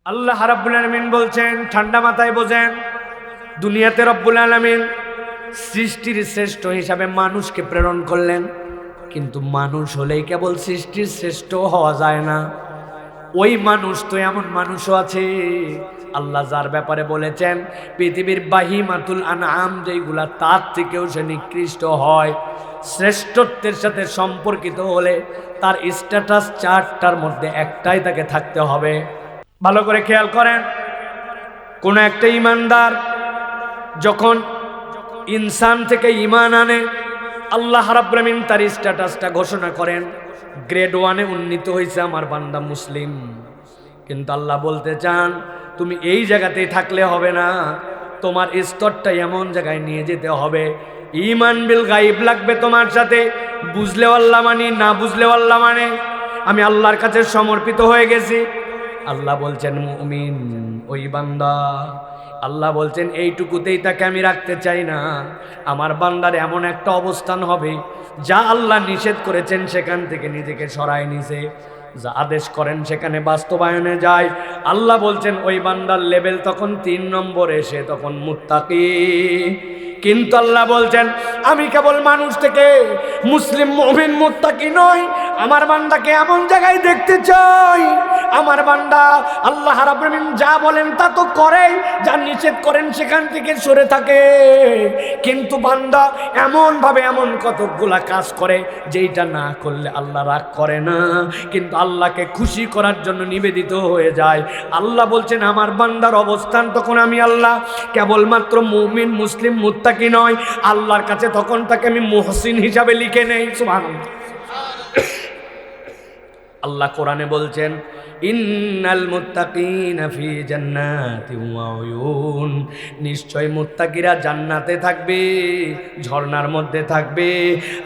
আল্লাহ রাব্বুল আলামিন বলছেন, ঠান্ডা মাথায় বোঝেন, দুনিয়াতে রব্বুল আলামিন সৃষ্টির শ্রেষ্ঠ হিসাবে মানুষকে প্রেরণ করলেন, কিন্তু মানুষ হলেই কেবল সৃষ্টির শ্রেষ্ঠ হওয়া যায় না। ওই মানুষ তো এমন মানুষও আছে আল্লাহ যার ব্যাপারে বলেছেন পৃথিবীর বাহিমাতুল আনআম যেগুলা তার থেকেও সে নিকৃষ্ট হয়, শ্রেষ্ঠত্বের সাথে সম্পর্কিত হলে তার স্ট্যাটাস চারটার মধ্যে একটাই তাকে থাকতে হবে। ভালো করে খেয়াল করেন, কোন একটা ইমানদার যখন ইনসান থেকে ইমান আনে, আল্লাহ রাব্বুল আলামিন তার স্ট্যাটাসটা ঘোষণা করেন, গ্রেড 1-এ উন্নীত হয়েছে আমার বান্দা মুসলিম। কিন্তু আল্লাহ বলতে চান তুমি এই জায়গাতেই থাকলে হবে না, তোমার স্তরটা এমন জায়গায় নিয়ে যেতে হবে, ঈমান বিল গায়ব লাগবে তোমার সাথে। বুঝলেও আল্লাহ মানি, না বুঝলেও আল্লাহ মানে, আমি আল্লাহর কাছে সমর্পিত হয়ে গেছি। আল্লাহ বলছেন মুমিন ওই বান্দা, আল্লাহ বলছেন এইটুকুতেই তাকে আমি রাখতে চাই না, আমার বান্দার এমন একটা অবস্থান হবে যা আল্লাহ নিষেধ করেছেন সেখান থেকে নিজেকে সরায় নিছে, যা আদেশ করেন সেখানে বাস্তবায়নে যায়। আল্লাহ বলছেন ওই বান্দার লেভেল তখন 3 নম্বরে, সে তখন মুত্তাকি। কিন্তু আল্লাহ বলছেন আমি কেবল মানুষ থেকে মুসলিম মুমিন মুত্তাকি নই, আমার বান্দাকে এমন জায়গায় দেখতে চাই আমার বান্দা আল্লাহ রাব্বুল আলামিন যা বলেন তা তো করে, যা নিষেধ করেন সেখান থেকে সরে থাকে। কিন্তু বান্দা এমন ভাবে এমন কতগুলা কাজ করে যেটা না করলে আল্লাহ রাগ করে না, কিন্তু আল্লাহকে খুশি করার জন্য নিবেদিত হয়ে যায়। আল্লাহ বলছেন আমার বান্দার অবস্থান তখন আমি আল্লাহ কেবলমাত্র মুমিন মুসলিম মুত্তাকি নয়, আল্লাহর কাছে তখন তাকে আমি মুহসিন হিসাবে লিখে নেই। সুবহানাল্লাহ। আল্লাহ কোরআনে বলছেন ইন্নাল মুত্তাকিনা ফি জান্নাতিন ওয়া উয়ুন, নিশ্চয় মুত্তাকিরা জান্নাতে থাকবে, ঝর্ণার মধ্যে থাকবে।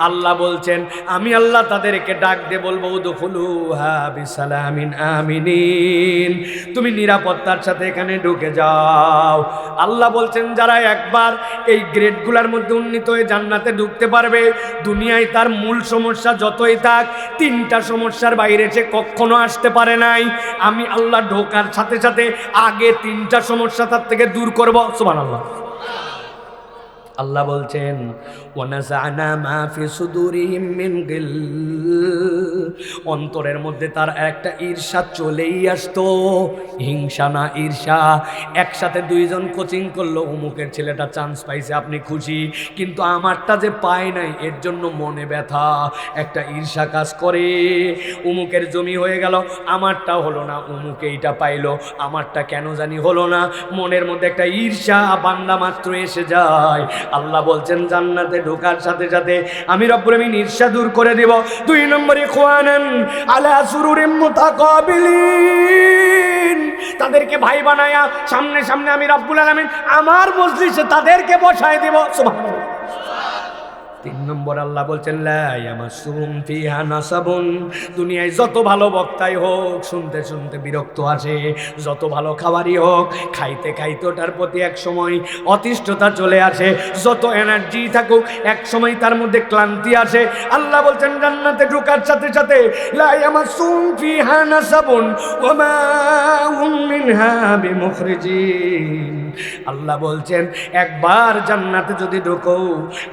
আল্লাহ বলছেন আমি আল্লাহ তাদেরকে ডাক দিয়ে বলবো উদখুলুহা বিসালামিন আমিনিন, তুমি নিরাপত্তার সাথে এখানে ঢুকে যাও। আল্লাহ বলছেন যারা একবার এই গ্রেডগুলোর মধ্যে উন্নীত হয়ে জান্নাতে ঢুকতে পারবে, দুনিয়ায় তার মূল সমস্যা যতই থাক 3টা সমস্যার বাইরে সে কখনো আসতে পারে নাই, আমি আল্লাহ ঢোকার সাথে সাথে আগে 3টা সমস্যা তার থেকে দূর করব। সুবহানাল্লাহ। আল্লাহ বলছেন ওয়ানাযা'না মা ফি সুদুরিহিম মিন গিল, অন্তরের মধ্যে তার একটা ঈর্ষা চলেই আসতো, হিংসা না ঈর্ষা। একসাথে 2জন কোচিং করলো, অমুকের ছেলেটা চান্স পাইছে আপনি খুশি, কিন্তু আমারটা যে পায় নাই এর জন্য মনে ব্যথা, একটা ঈর্ষা কাজ করে। অমুকের জমি হয়ে গেল, আমারটা হলো না, অমুকে এইটা পাইলো, আমারটা কেন জানি হলো না, মনের মধ্যে একটা ঈর্ষা বান্দা মাত্র এসে যায়। আল্লাহ বলছেন জান্নাতে ঢোকার সাথে সাথে আমি রব্বুল আলামিন ঈর্ষা দূর করে দেব। 2 নম্বরে ইখওয়ানান আলা সুরুরিম মুতাকাবিলিন, তাদেরকে ভাই বানায়া সামনে সামনে আমি রব্বুল আলামিন আমার মজলিসে তাদেরকে বসায় দেব। সুবহানাল্লাহ। 3 নম্বর আল্লাহ বলছেন লা ইয়ামাসসুহুম ফিহা নাসাবুন, দুনিয়ায় যত ভালো বক্তাই হোক শুনতে শুনতে বিরক্ত আসে, যত ভালো খাবারই হোক খাইতে খাইতে ওটার প্রতি এক সময় অতিষ্ঠতা চলে আসে, যত এনার্জি থাকুক এক সময় তার মধ্যে ক্লান্তি আসে। আল্লাহ বলছেন জান্নাতে ঢোকার সাথে সাথে লা ইয়ামাসসুহুম ফিহা নাসাবুন ওয়া মা হুম মিনহা বিমুখরিজিন। আল্লাহ বলছেন একবার জান্নাতে যদি ঢোকো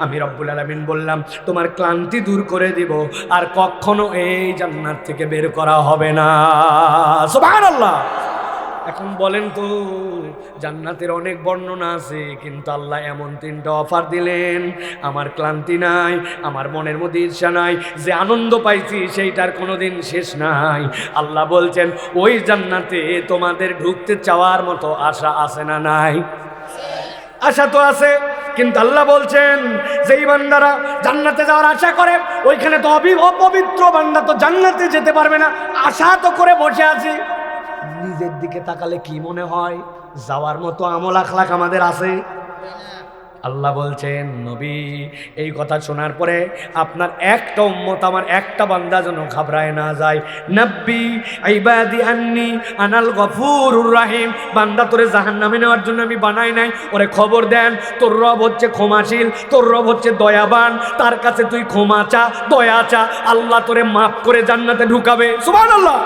আমি রব্বুল আলামিন বললাম তোমার ক্লান্তি দূর করে দিব, আর কখনো এই জান্নাত থেকে বের করা হবে না। সুবহানাল্লাহ। এখন বলেন তো জান্নাতের অনেক বর্ণনা আছে, কিন্তু আল্লাহ এমন 3টা অফার দিলেন, আমার ক্লান্তি নাই, আমার মনের মধ্যে ঈর্ষা নাই, যে আনন্দ পাইছি সেইটার কোনোদিন শেষ নাই। আল্লাহ বলছেন ওই জান্নাতে তোমাদের ঢুকতে চাওয়ার মতো আশা আছে না নাই? আশা তো আছে, কিন্তু আল্লাহ বলছেন যেই বান্দারা জান্নাতে যাওয়ার আশা করে ওইখানে তো অপবিত্র বান্দা তো জান্নাতে যেতে পারবে না, আশা তো করে বসে আছি। নিজের দিকে তাকালে কি মনে হয় যাওয়ার মতো আমল আখলাক আমাদের আছে? আল্লাহ বলছেন নবী এই কথা শোনার পরে আপনার একটা উম্মত আমার একটা বান্দা যেন ঘাবড়ায় না যায়। নব্বি ইবাদি আন্নি আনাল গফুরুর রহিম, বান্দা তোরে জাহান্নামে নেওয়ার জন্য আমি বানাই নাই, ওরে খবর দেন তোর রব হচ্ছে ক্ষমাশীল, তোর রব হচ্ছে দয়াবান, তার কাছে তুই ক্ষমা চা, দয়া চা, আল্লাহ তোরে মাফ করে জান্নাতে ঢুকাবে। সুবহানাল্লাহ।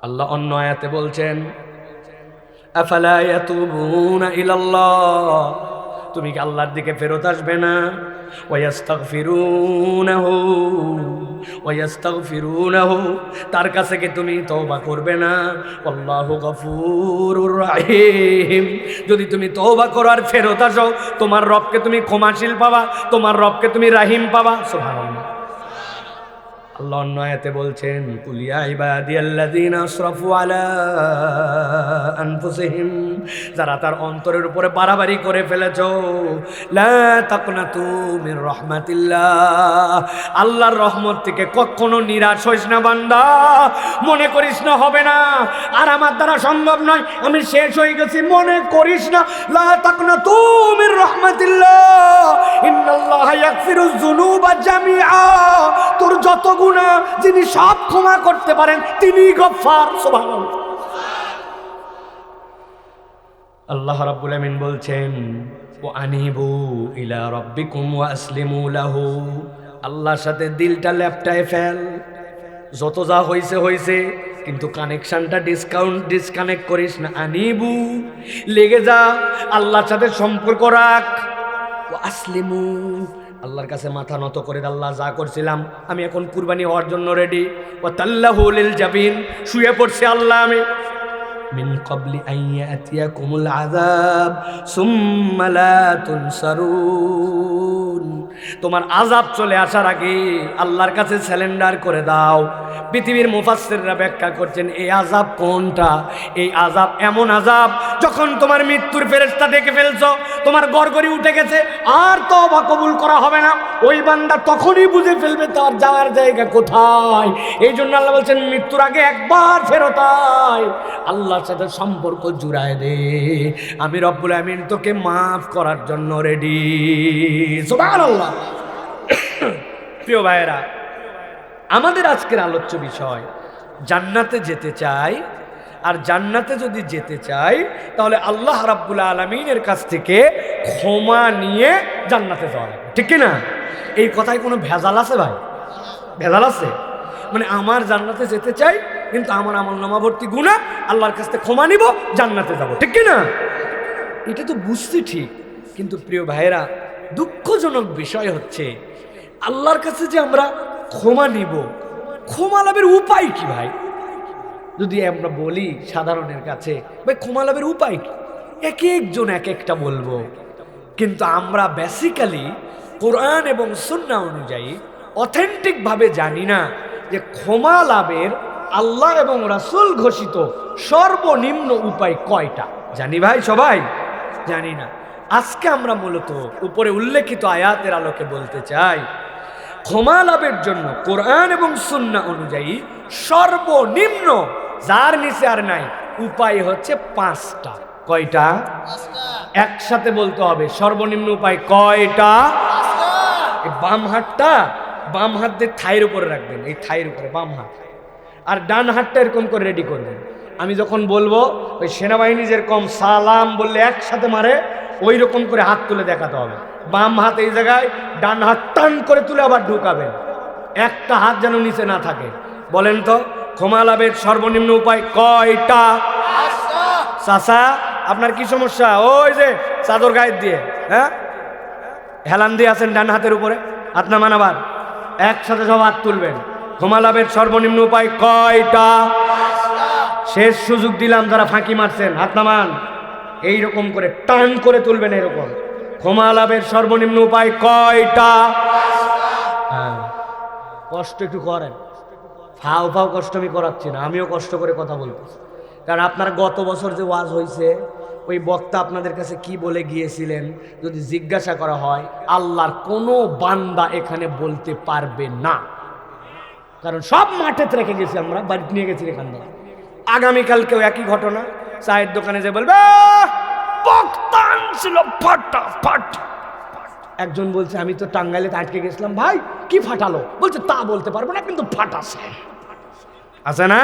আল্লাহ অন্য আয়াতে বলছেন, আফালা ইয়াতুবুনা ইলাল্লাহ, তুমি কি আল্লাহর দিকে ফেরত আসবে না? ওয়াস্তাগফিরুনাহু, তার কাছে কি তুমি তওবা করবে না? আল্লাহু গফুরুর রহিম, যদি তুমি তওবা করো আর ফেরত আসো, তোমার রবকে তুমি ক্ষমাশীল পাবা, তোমার রবকে তুমি রাহিম পাবা। সুবহানাল্লাহ। আল্লাহ অন্য আয়াতে বলছেন, কুল ইয়া ইবাদিয়াল্লাযীনা আসরাফু আলা আনফুসিহিম, যারা তার অন্তরের উপরে বাড়াবাড়ি করে ফেলেছো, লা তাকনাতু মির রাহমাতিল্লাহ, আল্লাহর রহমত থেকে কখনো নিরাশ হইস না বান্দা, মনে করিস না হবে না, আর আমার দ্বারা সম্ভব নয়, আমি শেষ হয়ে গেছি, মনে করিস না। লা তাকনাতু মির রাহমাতিল্লাহ, ইন্নাল্লাহা ইয়াগফিরুয যুনুবা জামিআ, তোর যত গুনাহ যিনি সব ক্ষমা করতে পারেন তিনি গফফার। সুবহানাল্লাহ। আল্লাহ রাব্বুল আমিন বলছেন, ওয়া আনিবু ইলা রাব্বিকুম ওয়া আসলিমু লাহু, আল্লাহর সাথে দিলটা লেপটায় ফেল, যত যা হইছে হইছে, কিন্তু কানেকশনটা ডিসকানেক্ট করিস না। আনিবু, লেগে যা, আল্লাহর সাথে সম্পর্ক রাখ। ওয়া আসলিমু, আল্লাহর কাছে মাথা নত করে, আল্লাহ যা করছিলাম আমি এখন কুরবানি হওয়ার জন্য রেডি। ওয়া তাল্লাহু লিল জাবিন, শুয়ে পড়ছি আল্লাহ আমি। মিন ক্বাবলি আন ইয়াতিয়াকুমুল আযাব সুম্মা লা তুনসারুন, তোমার আযাব চলে আসার আগে আল্লাহর কাছে সারেন্ডার করে দাও। পৃথিবীর মুফাসসিররা ব্যাখ্যা করছেন এই আযাব কোনটা? এই আযাব এমন আযাব যখন তোমার মৃত্যুর ফেরেশতা ডেকে ফেলছো, তোমার গড়গড়ি উঠে গেছে, আর তওবা কবুল করা হবে না, ওই বান্দা তখনই বুঝে ফেলবে তার যাওয়ার জায়গা কোথায়। এই জন্য আল্লাহ বলছেন, মৃত্যুর আগে একবার ফেরত আয়, আল্লাহর সাথে সম্পর্ক জুড়ায় দে, আমি রব্বুল আমিন তোকে মাফ করার জন্য রেডি। সুবহানাল্লাহ। প্রিয় ভাইয়েরা, আমাদের আজকের আলোচ্য বিষয় জান্নাতে যেতে চাই, আর জান্নাতে যদি যেতে চাই তাহলে আল্লাহ রাব্বুল আলামিনের কাছ থেকে ক্ষমা নিয়ে জান্নাতে যাওয়া লাগবে, ঠিক কি না? এই কথায় কোনো ভেজাল আছে ভাই? ভেজাল আছে? মানে আমার জান্নাতে যেতে চাই, কিন্তু আমার আমলনামা ভর্তি গুনাহ, আল্লাহর কাছ থেকে ক্ষমা নিব, জান্নাতে যাব, ঠিক কি না? এটা তো বুঝছি ঠিক, কিন্তু প্রিয় ভাইয়েরা, দুঃখজনক বিষয় হচ্ছে আল্লাহর কাছে যে আমরা ক্ষমা নিব, ক্ষমা লাভের উপায় কি ভাই? যদি আমরা বলি সাধারণের কাছে, ভাই ক্ষমা লাভের উপায় কি, এক একজন এক একটা বলবো, কিন্তু আমরা বেসিক্যালি কোরআন এবং সুন্নাহ অনুযায়ী অথেন্টিকভাবে জানি না যে ক্ষমা লাভের আল্লাহ এবং রাসূল ঘোষিত সর্বনিম্ন উপায় কয়টা। জানি ভাই? সবাই জানি না। আজকে আমরা মূলত উপরে উল্লেখিত আয়াতের আলোকে বলতে চাই, ক্ষমা লাভের জন্য কোরআন এবং সুন্নাহ অনুযায়ী সর্বনিম্ন, যার নিচে আর নাই, উপায় হচ্ছে 5টা। কয়টা? একসাথে বলতে হবে, সর্বনিম্ন উপায় কয়টা? বাম হাতটা, বাম হাত দিয়ে থাইয়ের উপরে রাখবেন, এই থাইয়ের উপরে বাম হাত, আর ডান হাতটা এরকম করে রেডি করবেন। আমি যখন বলবো, ওই সেনাবাহিনী যেরকম সালাম বললে একসাথে মারে, ওই রকম করে হাত তুলে দেখাতে হবে। বাম হাত এই জায়গায়, ডান হাত টান করে তুলে আবার ঢুকাবেন, একটা হাত যেন নিচে না থাকে। বলেন তো, ক্ষমা লাভের সর্বনিম্ন উপায় কয়টা? চাচা, আপনার কি সমস্যা? ওই যে চাদর গায়ে দিয়ে, হ্যাঁ, হেলান দিয়ে আছেন ডান হাতের উপরে, হাত নামান, আবার একসাথে সব হাত তুলবেন। ক্ষমা লাভের সর্বনিম্ন উপায় কয়টা? শেষ সুযোগ দিলাম, যারা ফাঁকি মারছেন হাত নামান, এইরকম করে টান করে তুলবেন এরকম। ক্ষমা লাভের সর্বনিম্ন উপায় কয়টা? হ্যাঁ, কষ্ট একটু করেন, ফাও ফাও কষ্ট আমি করাচ্ছি না, আমিও কষ্ট করে কথা বলতেছি, কারণ আপনার গত বছর যে ওয়াজ হয়েছে, ওই বক্তা আপনাদের কাছে কি বলে গিয়েছিলেন যদি জিজ্ঞাসা করা হয়, আল্লাহর কোনো বান্দা এখানে বলতে পারবে না, কারণ সব মাঠে রেখে গেছি, আমরা বাড়িতে নিয়ে গেছি এখান থেকে। আগামীকালকেও একই ঘটনা, চায়ের দোকানে যে বলবে বক্তা ছিল ফাটাফাট। একজন বলছে, আমি তো টাঙ্গাইলে আটকে গেছিলাম। ভাই কি ফাটালো? বলছে তা বলতে পারবো না, কিন্তু ফাটাছে, আছে না?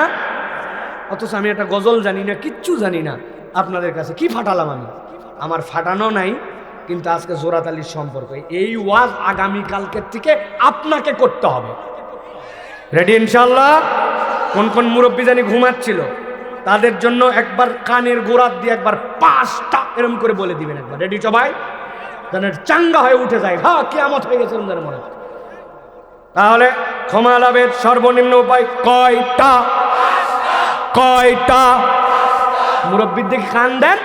অথচ আমি একটা গজল জানি না, কিচ্ছু জানি না, আপনাদের কাছে কি ফাটালাম আমি? আমার ফাটানো নাই, কিন্তু আজকে জোরাতালির সম্পর্ক, এই ওয়াজ আগামীকালকের থেকে আপনাকে করতে হবে। রেডি ইনশাল্লাহ? কোন কোন মুরব্বী জানি ঘুমাচ্ছিল, তাদের জন্য একবার কানের গোড়াত দিয়ে একবার 5টা এরকম করে বলে দিবেন। একবার রেডি সবাই, যেন চাঙ্গা হয়ে উঠে যায়, হ্যাঁ কিয়ামত হয়ে গেছে মনে হয়। তাহলে ক্ষমা লাভের সর্বনিম্ন উপায় কয়টা? কয়টা? মুরব্বীর দিকে কান দেন,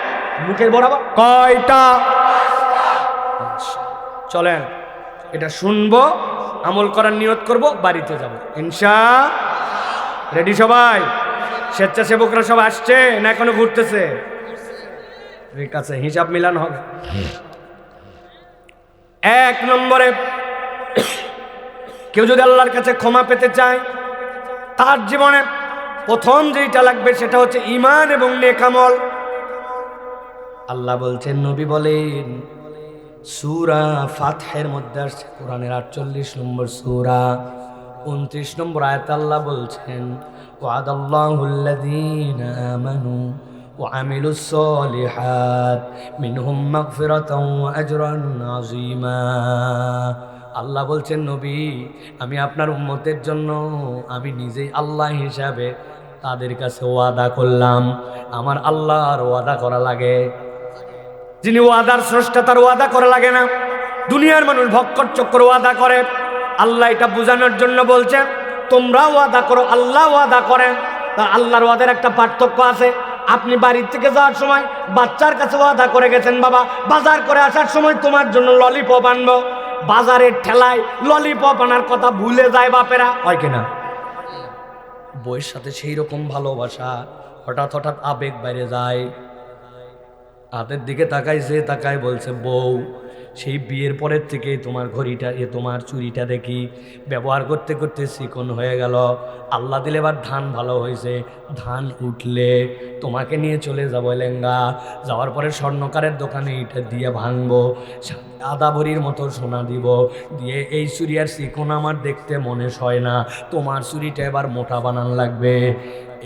মুখের বরাবর কয়টা? চলেন এটা শুনবো, আমল করার নিয়ত করব, বাড়িতে যাব ইনশাআল্লাহ। রেডি সবাই? স্বেচ্ছাসেবকরা সব আসছে না এখনো ঘুরতেছে? ঠিক আছে, হিসাব মিলান হবে। 1 নম্বরে, কেউ যদি আল্লাহর কাছে ক্ষমা পেতে চায়, তার জীবনে প্রথম যেটা লাগবে সেটা হচ্ছে ঈমান এবং নেক আমল। আল্লাহ বলছেন, নবী বলেন, সূরা ফাতহের মধ্যে আসছে, কোরআনের 48 নম্বর সূরা 29 নম্বর আয়াতে আল্লাহ বলছেন, ওয়াদাল্লাহুল্লাযীনা আমানু ওয়া আমিলুস সলিহাত মিনহুম মাগফিরাতাও ওয়া আজরান আযীমা। আল্লাহ বলছেন, নবী আমি আপনার উম্মতের জন্য আমি নিজেই আল্লাহ হিসাবে তাদের কাছে ওয়াদা করলাম। আমার আল্লাহর ওয়াদা করা লাগে, যিনি ওয়াদার স্রষ্টা তার ওয়াদা করা লাগে না। দুনিয়ার মানুষ ভক্কর চক্কর ওয়াদা করে, আল্লাহ এটা বোঝানোর জন্য বলছেন তোমরা ওয়াদা করো, আল্লাহ ওয়াদা করেন। তা আল্লাহর ওয়াদার একটা পার্থক্য আছে। আপনি বাড়ির থেকে যাওয়ার সময় বাচ্চার কাছে ওয়াদা করে গেছেন, বাবা বাজার করে আসার সময় তোমার জন্য ললিপপ আনবো। বাজারের ঠেলায় ললিপপ আনার কথা ভুলে যায় বাপেরা, হয় কিনা? বউয়ের সাথে সেই রকম ভালোবাসা, হঠাৎ হঠাৎ আবেগ বাইরে যায়, হাতের দিকে তাকাইছে, তাকায় বলছে, বউ সেই বিয়ের পরের থেকে তোমার ঘড়িটা তোমার চুরিটা দেখি ব্যবহার করতে করতে চিকন হয়ে গেল। আল্লাহ দিলে এবার ধান ভালো হয়েছে, ধান উঠলে তোমাকে নিয়ে চলে যাবো লেঙ্গা, যাওয়ার পরে স্বর্ণকারের দোকানে এটা দিয়ে ভাঙবো, আদা ভরির মতো সোনা দিব, দিয়ে এই চুরি আর চিকন আমার দেখতে মনে হয় না, তোমার চুরিটা এবার মোটা বানান লাগবে।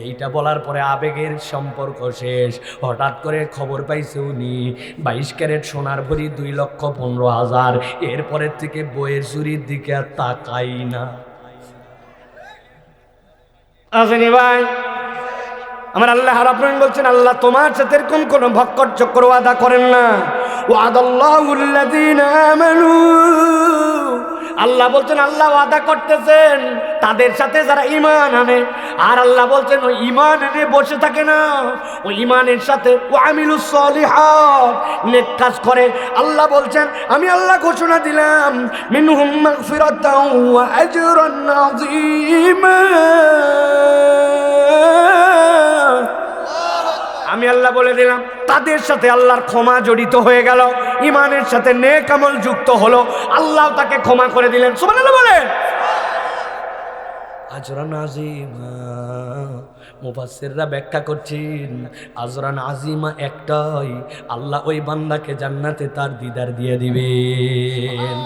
এইটা বলার পরে আবেগের সম্পর্ক শেষ। হঠাৎ করে খবর পাইছে উনি 22 ক্যারেট সোনার ভরি 2,15,000। এরপরের থেকে বইয়ের চুরির দিকে আর তাকাই না। আসেনি ভাই? আমার আল্লাহ রাব্বুল বলছেন, আল্লাহ তোমার সাথে এরকম কোন ভক্কর চক্কর ওয়াদা করেন না। ওয়াদাল্লাহুল্লাযীনা আমানু, আল্লাহ বলছেন আল্লাহ ওয়াদা করতেছেন তাদের সাথে যারা ঈমান আনে। আর আল্লাহ বলছেন ওই ঈমান এনে বসে থাকে না, ওই ঈমানের সাথে ওয়া আমিলুস সলিহাত, নেক কাজ করে। আল্লাহ বলছেন আমি আল্লাহ ঘোষণা দিলাম, মিনহুম মাগফিরাতাও ওয়া আজরান আযীমা। আমি আল্লাহ বলে দিলাম তাদের সাথে আল্লাহর ক্ষমা জড়িত হয়ে গেল, ঈমানের সাথে নেক আমল যুক্ত হলো, আল্লাহ তাকে ক্ষমা করে দিলেন। সুবহানাল্লাহ বলেন। আজরান আযীমা, মুফাসসিররা ব্যাখ্যা করছেন আজরান আযীমা একটাই, আল্লাহ ওই বান্দাকে জান্নাতে তার দিদার দিয়ে দিবেন।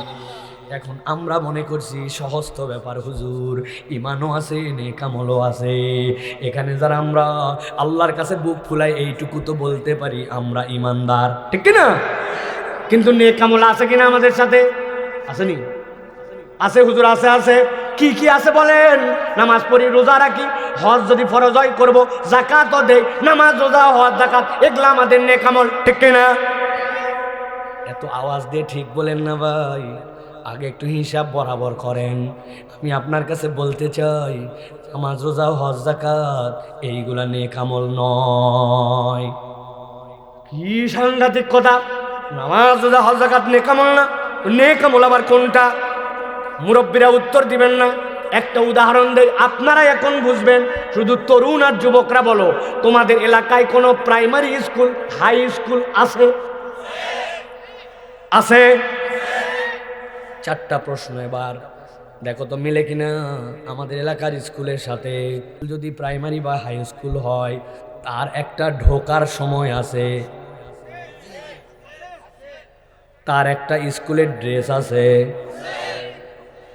এখন আমরা মনে করছি সহজ ব্যাপার হুজুর, ঈমানও আছে নেক আমলও আছে। এখানে যারা আমরা আল্লাহর কাছে বুক ফুলাই এইটুকু তো বলতে পারি আমরা ঈমানদার, ঠিক কি না? কিন্তু নেক আমল আছে কিনা আমাদের সাথে? আসেনি? আছে হুজুর, আছে। আছে কি কি আছে বলেন? নামাজ পড়ি, রোজা রাখি, হজ যদি ফরজ হয় করবো, যাকাতও দেই, নামাজ রোজা হজ যাকাত এগুলা আমাদের নেক আমল, ঠিক কি না? এত আওয়াজ দিয়ে ঠিক বলেন না ভাই, আগে একটু হিসাব বরাবর করেন। আমি আপনার কাছে বলতে চাই নামাজ রোজা হজ যাকাত এইগুলা নেক আমল নয়। কি সাংঘাতিক কথা! নামাজ রোজা হজ যাকাত নেক আমল না? নেক আমল আবার কোনটা? মুরব্বীরা উত্তর দিবেন না। একটা উদাহরণ দেই, আপনারা এখন বুঝবেন। শুধু তরুণ আর যুবকরা বলো, তোমাদের এলাকায় কোনো প্রাইমারি স্কুল, হাই স্কুল আছে? আছে? 4টা প্রশ্ন এবার দেখো তো মিলে কিনা আমাদের এলাকার স্কুলের সাথে। যদি প্রাইমারি বা হাই স্কুল হয় তার একটা ঢোকার সময় আছে, তার একটা স্কুলের ড্রেস আছে,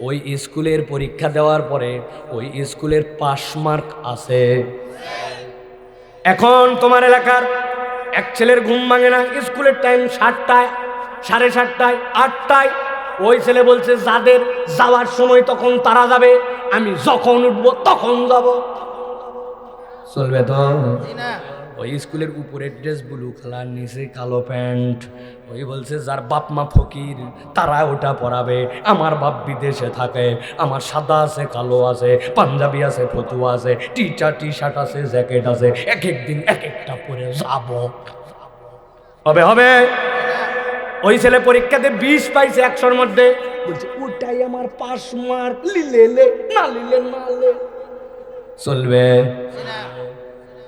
ওই স্কুলের পরীক্ষা দেওয়ার পরে ওই স্কুলের পাস মার্ক আছে। এখন তোমার এলাকার এক ছেলের ঘুম ভাঙে না, স্কুলের টাইম 7টায়, 7:30টায়, 8টায়। ওই ছেলে বলছে যাদের যাওয়ার সময় তখন তারা যাবে, আমি যখন উঠবো তখন যাব। চলবে তো? ওই স্কুলের উপরের ড্রেস ব্লু কালার, নিচে কালো প্যান্ট। ওই বলছে যার বাপ মা ফকির তারা ওটা পরাবে, আমার বাপ বিদেশে থাকে, আমার সাদা আছে, কালো আছে, পাঞ্জাবি আছে, ফতুয়া আছে, টি শার্ট আছে, জ্যাকেট আছে, এক এক দিন এক একটা পরে যাব। হবে হবে? ওই ছেলে পরীক্ষাতে 20 পাইছে 100-র মধ্যে, বলছে ওটাই আমার পাস মার্ক, লিলে না লিলে না লে। চলবে?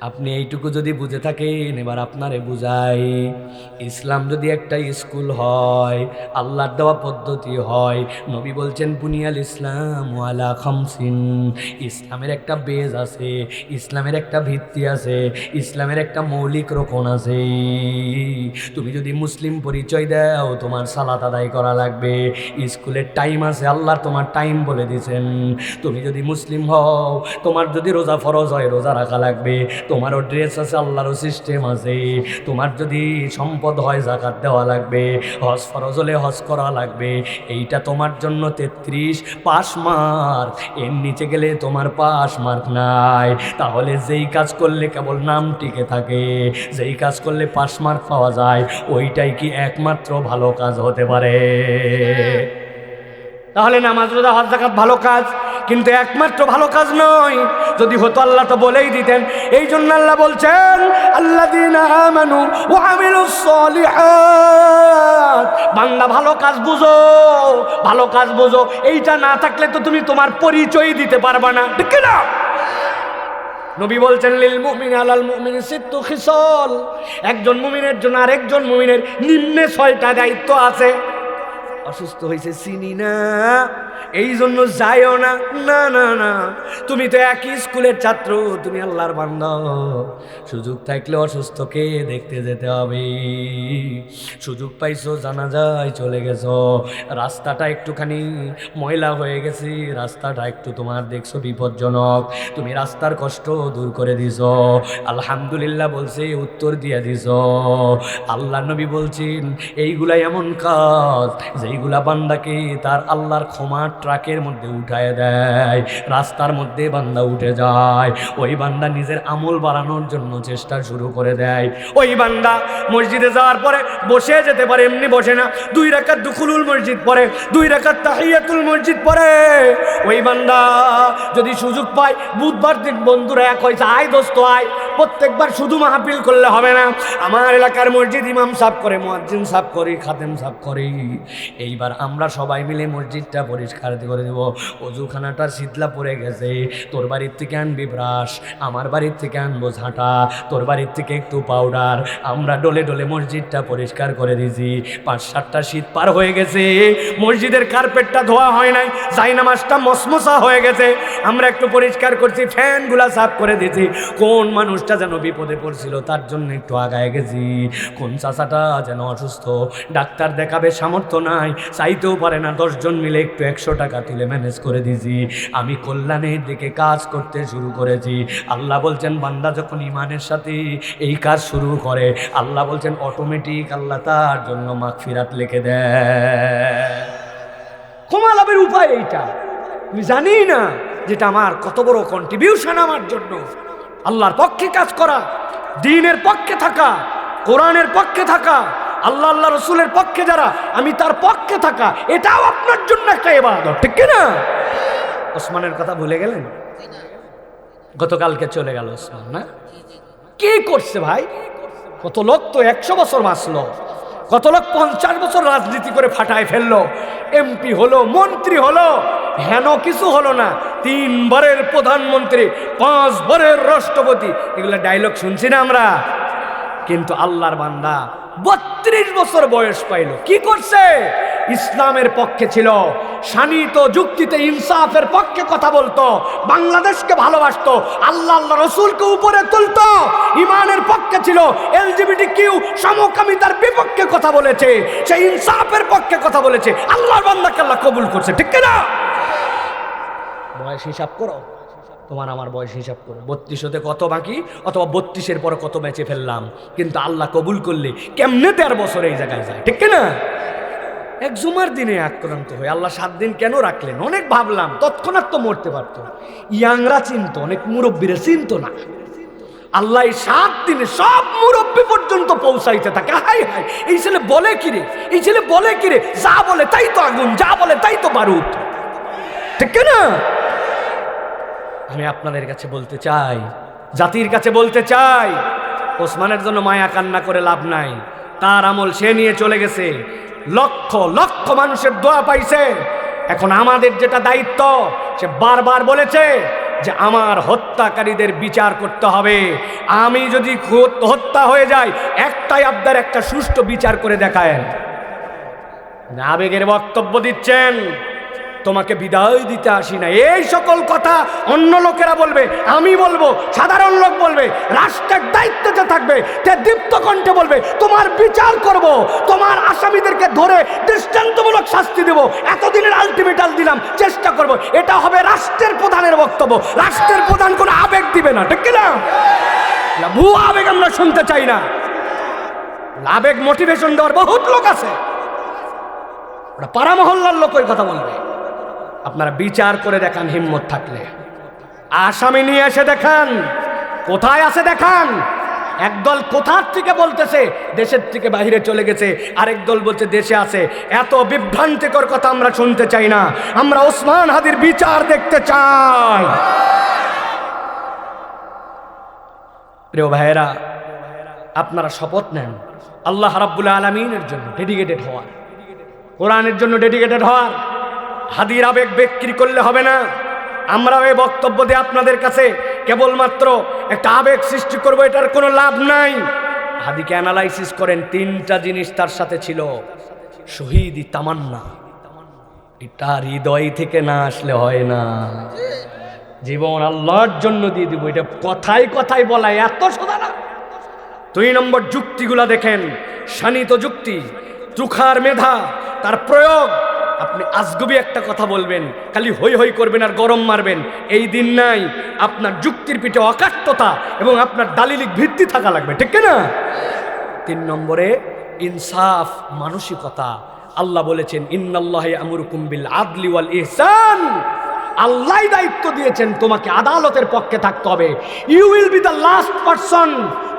আপনি এইটুকু যদি বুঝে থাকেন, এবার আপনারে বুঝাই, ইসলাম যদি একটা স্কুল হয়, আল্লাহর দেওয়া পদ্ধতি হয়, নবী বলছেন বুনিয়াল ইসলাম ওয়ালা খামসিন, ইসলামের একটা বেজ আছে, ইসলামের একটা ভিত্তি আছে, ইসলামের একটা মৌলিক রোকন আছে। তুমি যদি মুসলিম পরিচয় দাও, তোমার সালাত আদায় করা লাগবে, স্কুলের টাইম আছে, আল্লাহ তোমার টাইম বলে দিয়েছেন। তুমি যদি মুসলিম হও, তোমার যদি রোজা ফরজ হয়, রোজা রাখা লাগবে, তোমারও ড্রেস আছে, আল্লাহরও সিস্টেম আছে। তোমার যদি সম্পদ হয়, যাকাত দেওয়া লাগবে, হজ ফরজ হলে হজ করা লাগবে। এইটা তোমার জন্য 33 পাস মার্ক, এর নিচে গেলে তোমার পাস মার্ক নাই। তাহলে যেই কাজ করলে কেবল নাম টিকে থাকে, যেই কাজ করলে পাস মার্ক পাওয়া যায়, ওইটাই কি একমাত্র ভালো কাজ হতে পারে? তাহলে নামাজ রোজা হজ যাকাত ভালো কাজ, কিন্তু একমাত্র ভালো কাজ নয়। যদি হতো আল্লাহ তো বলেই দিতেন। এই জন্য আল্লাহ বলছেন আল্লাযীনা আমানু ওয়া আমিলুস সলিহাত, বান্দা ভালো কাজ বুঝো, ভালো কাজ বুঝো। এইটা না থাকলে তো তুমি তোমার পরিচয় দিতে পারবা না, ঠিক না? নবী বলছেন লিল মুমিনি আলাল মুমিনি সিত্তু খিসাল, একজন মুমিনের জন্য আরেকজন মুমিনের নিম্নে 6টা দায়িত্ব আছে। অসুস্থ হয়েছে চিনি না, এই জন্য যাইও না, না না না, তুমি তো একই স্কুলের ছাত্র, তুমি আল্লাহর বান্দা, সুযোগ থাকলে অসুস্থকে দেখতে যেতে হবে। সুযোগ পাইছো, জানাজায় চলে গেছো, রাস্তাটা একটুখানি ময়লা হয়ে গেছে, রাস্তাটা একটু তোমার দেখছো বিপজ্জনক, তুমি রাস্তার কষ্ট দূর করে দিছো, আলহামদুলিল্লাহ বলছে, উত্তর দিয়ে দিছো। আল্লাহ নবী বলছেন এইগুলা এমন কাজ যেইগুলা বান্দাকে তার আল্লাহর ক্ষমার ট্রাকের মধ্যে উঠায় দেয়, রাস্তার মধ্যে বান্দা উঠে যায়, ওই বান্দা নিজের আমল বাড়ানোর জন্য চেষ্টা শুরু করে দেয়। ওই বান্দা মসজিদে যাওয়ার পরে বসে যেতে পারে, এমনি বসে না, 2 রাকাত দুখুলুল মসজিদ পড়ে, 2 রাকাত তাহিয়াতুল মসজিদ পড়ে। ওই বান্দা যদি সুযোগ পায়, বুধবার দিন বন্ধুরা এক হয়েছে, আয় দোস্ত আয়, প্রত্যেকবার শুধু মাহফিল করলে হবে না, আমার এলাকার মসজিদ ইমাম সাফ করে, মুয়াজ্জিন সাফ করি, খাদেম সাফ করি, এইবার আমরা সবাই মিলে মসজিদটা পরিষ্কার করে দেব। অজুখানাটা শীতলা পড়ে গেছে, তোর বাড়ির থেকে আনবি ব্রাশ, আমার বাড়ির থেকে আনবো ঝাঁটা, তোর বাড়ির থেকে একটু পাউডার, আমরা ডলে ডলে মসজিদটা পরিষ্কার করে দিয়েছি। 5-7টা শীত পার হয়ে গেছে, মসজিদের কার্পেটটা ধোয়া হয় নাই, জায়নামাজটা মসমসা হয়ে গেছে, আমরা একটু পরিষ্কার করছি, ফ্যানগুলা সাফ করে দিয়েছি। কোন মানুষটা যেন বিপদে পড়ছিল, তার জন্য একটু আগায় গেছি। কোন চাচাটা যেন অসুস্থ, ডাক্তার দেখাবে সামর্থ্য নাই, চাইতেও পারে না, 10 জন মিলে একটু 100 টাকা তুলে ম্যানেজ করে দিয়েছি। আমি কল্যাণের দিকে কাজ করতে শুরু করেছি। আল্লাহ বলছেন বান্দা যখন ইমানের সাথে এই কাজ শুরু করে, আল্লাহ বলছেন অটোমেটিক আল্লাহ তার জন্য মাগফিরাত লিখে দেয়। ক্ষমা লাভের উপায় এইটা, আমি জানি না যেটা আমার কত বড় কন্ট্রিবিউশন আমার জন্য। আল্লাহর পক্ষে কাজ করা, দ্বীনের পক্ষে থাকা, কোরআনের পক্ষে থাকা, আল্লাহ রসুলের পক্ষে যারা, আমি তার পক্ষে থাকা, এটাও আপনার জন্য একটা ইবাদত, ঠিক না? ওসমানের কথা ভুলে গেলেন? গতকালকে চলে গেল ওসমান, না? কি করছে ভাই? কত লোক তো 100 বছর বাঁচলো, কত লোক 50 বছর রাজনীতি করে ফাটায় ফেললো, এমপি হলো, মন্ত্রী হলো, হেন কিছু হলো না, 3 বারের প্রধানমন্ত্রী, 5 বারের রাষ্ট্রপতি, এগুলো ডায়লগ শুনছি না আমরা। কিন্তু আল্লাহর বান্দা 32 বছর বয়স পাইল, কি করছে? ইসলামের পক্ষে ছিল, শানিত যুক্তিতে ইনসাফের পক্ষে কথা বলতো, বাংলাদেশকে ভালোবাসতো, আল্লাহ রসুলকে উপরে তুলতো, ইমানের পক্ষে ছিল, LGBTQ সমকামিতার বিপক্ষে কথা বলেছে, সে ইনসাফের পক্ষে কথা বলেছে, আল্লাহর বান্দাকে আল্লাহ কবুল করছে, ঠিক না? বয়স হিসাব করো, তোমার আমার বয়স হিসাব করো, 32 হতে কত বাকি, অথবা 32-এর পরে কত বেঁচে ফেললাম, কিন্তু আল্লাহ কবুল করলে কেমনে 13 বছর এই জায়গায় যায়, ঠিক না? এক জুমার দিনে আক্রান্ত হয়ে আল্লাহ 7 দিন কেন রাখলেন? অনেক ভাবলাম, তৎক্ষণাৎ তো মরতে পারতো। ইয়াংরা চিনতো, অনেক মুরব্বীরা চিনতো না। আল্লাহ 7 দিনে সব মুরব্বী পর্যন্ত পৌঁছাইতে থাকে। হাই হাই, এই ছেলে বলে কিরে, এই ছেলে বলে কিরে, যা বলে তাই তো আগুন, যা বলে তাই তো বারুদ, ঠিক না? আমি আপনাদের কাছে বলতে চাই, জাতির কাছে বলতে চাই, ওসমানের জন্য মায়া কান্না করে লাভ নাই। তার আমল সে নিয়ে চলে গেছে, লক্ষ লক্ষ মানুষের দোয়া পাইছে। এখন আমাদের যেটা দায়িত্ব, সে বারবার বলেছে যে আমার হত্যাকারীদের বিচার করতে হবে। আমি যদি হত্যা হয়ে যাই, একটাই আবদার, একটা সুষ্ঠু বিচার করে দেখায়। আবেগের বক্তব্য দিচ্ছেন, তোমাকে বিদায় দিতে আসি না, এই সকল কথা অন্য লোকেরা বলবে, আমি বলবো, সাধারণ লোক বলবে, রাষ্ট্রের দায়িত্বতে থাকবে তে দীপ্ত কণ্ঠে বলবে তোমার বিচার করব, তোমার আসামিদেরকে ধরে দৃষ্টান্তমূলক শাস্তি দেব, এতদিনের আলটিমেটাম দিলাম, চেষ্টা করব। এটা হবে রাষ্ট্রের প্রধানের বক্তব্য। রাষ্ট্রের প্রধান কোনো আবেগ দিবে না, ঠিক না? ভুয়া আবেগ আমরা শুনতে চাই না। আবেগ মোটিভেশন দেওয়ার বহুত লোক আছে, ওরা পাড়া মহল্লার লোক ওই কথা বলবে। আপনারা বিচার করে দেখান, হিম্মত থাকলে আসামি নিয়ে এসে দেখান, কোথায় আছে দেখান। একদল কোথার থেকে বলতেছে দেশের থেকে বাইরে চলে গেছে, আরেক দল বলছে দেশে আছে। এত বিভ্রান্তিকর কথা আমরা শুনতে চাই না। আমরা ওসমান হাদির বিচার দেখতে চাই। প্রিয় ভাইয়েরা, আপনারা শপথ নেন আল্লাহ রাব্বুল আলামিনের জন্য ডেডিকেটেড হওয়ার, কোরআনের জন্য ডেডিকেটেড হওয়ার। হাদির আবেগ বিক্রি করলে হবে না। আমরা এই বক্তব্য দিয়ে আপনাদের কাছে কেবলমাত্র একটা আবেগ সৃষ্টি করব, এটার কোনো লাভ নাই। হাদিকে অ্যানালাইসিস করেন, 3টা জিনিস তার সাথে ছিল। শহীদি তামান্না, এটা হৃদয় থেকে না আসলে হয় না। জীবন আল্লাহর জন্য দিয়ে দিব, এটা কথায় কথায় বলা এত সোজা না। 2 নম্বর যুক্তিগুলা দেখেন, শানিত যুক্তি, চুখার মেধা, তার প্রয়োগ। আপনি আজগুবি একটা কথা বলবেন, খালি হই হই করবেন আর গরম মারবেন, এই দিন নাই। আপনার যুক্তির পিঠে অকাট্যতা এবং আপনার দালিলিক ভিত্তি থাকা লাগবে, ঠিক না? 3 নম্বরে ইনসাফ, মানসিকতা। আল্লাহ বলেছেন ইন্নাল্লাহা ইয়ামুরুকুম বিল আদলি ওয়াল ইহসান। আল্লাহ দায়িত্ব দিয়েছেন তোমাকে আদালতের পক্ষে থাকতে হবে। You will be the last person,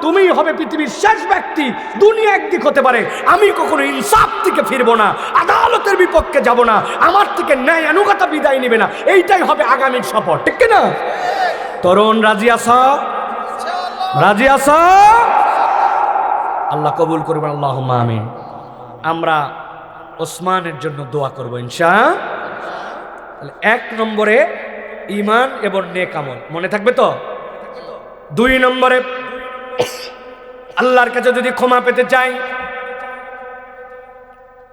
তুমিই হবে পৃথিবীর শেষ ব্যক্তি। দুনিয়া একদিক হতে পারে, আমি কখনো ইনসাফ থেকে ফিরবো না, আদালতের বিপক্ষে যাব না, আমার থেকে ন্যায় আনুগতা বিদায় নেবে না। এইটাই হবে আগামীর শপথ, ঠিক না? তরুণ রাজি আছো? রাজি আছো? আল্লাহ কবুল করবেন, আল্লাহুম্মা আমিন। আমরা ওসমানের জন্য দোয়া করবো ইনশাআল্লাহ। 1 নম্বরে ঈমান এবং নেক আমল, মনে থাকবে তো? 2 নম্বরে আল্লাহর কাছে যদি ক্ষমা পেতে চাই,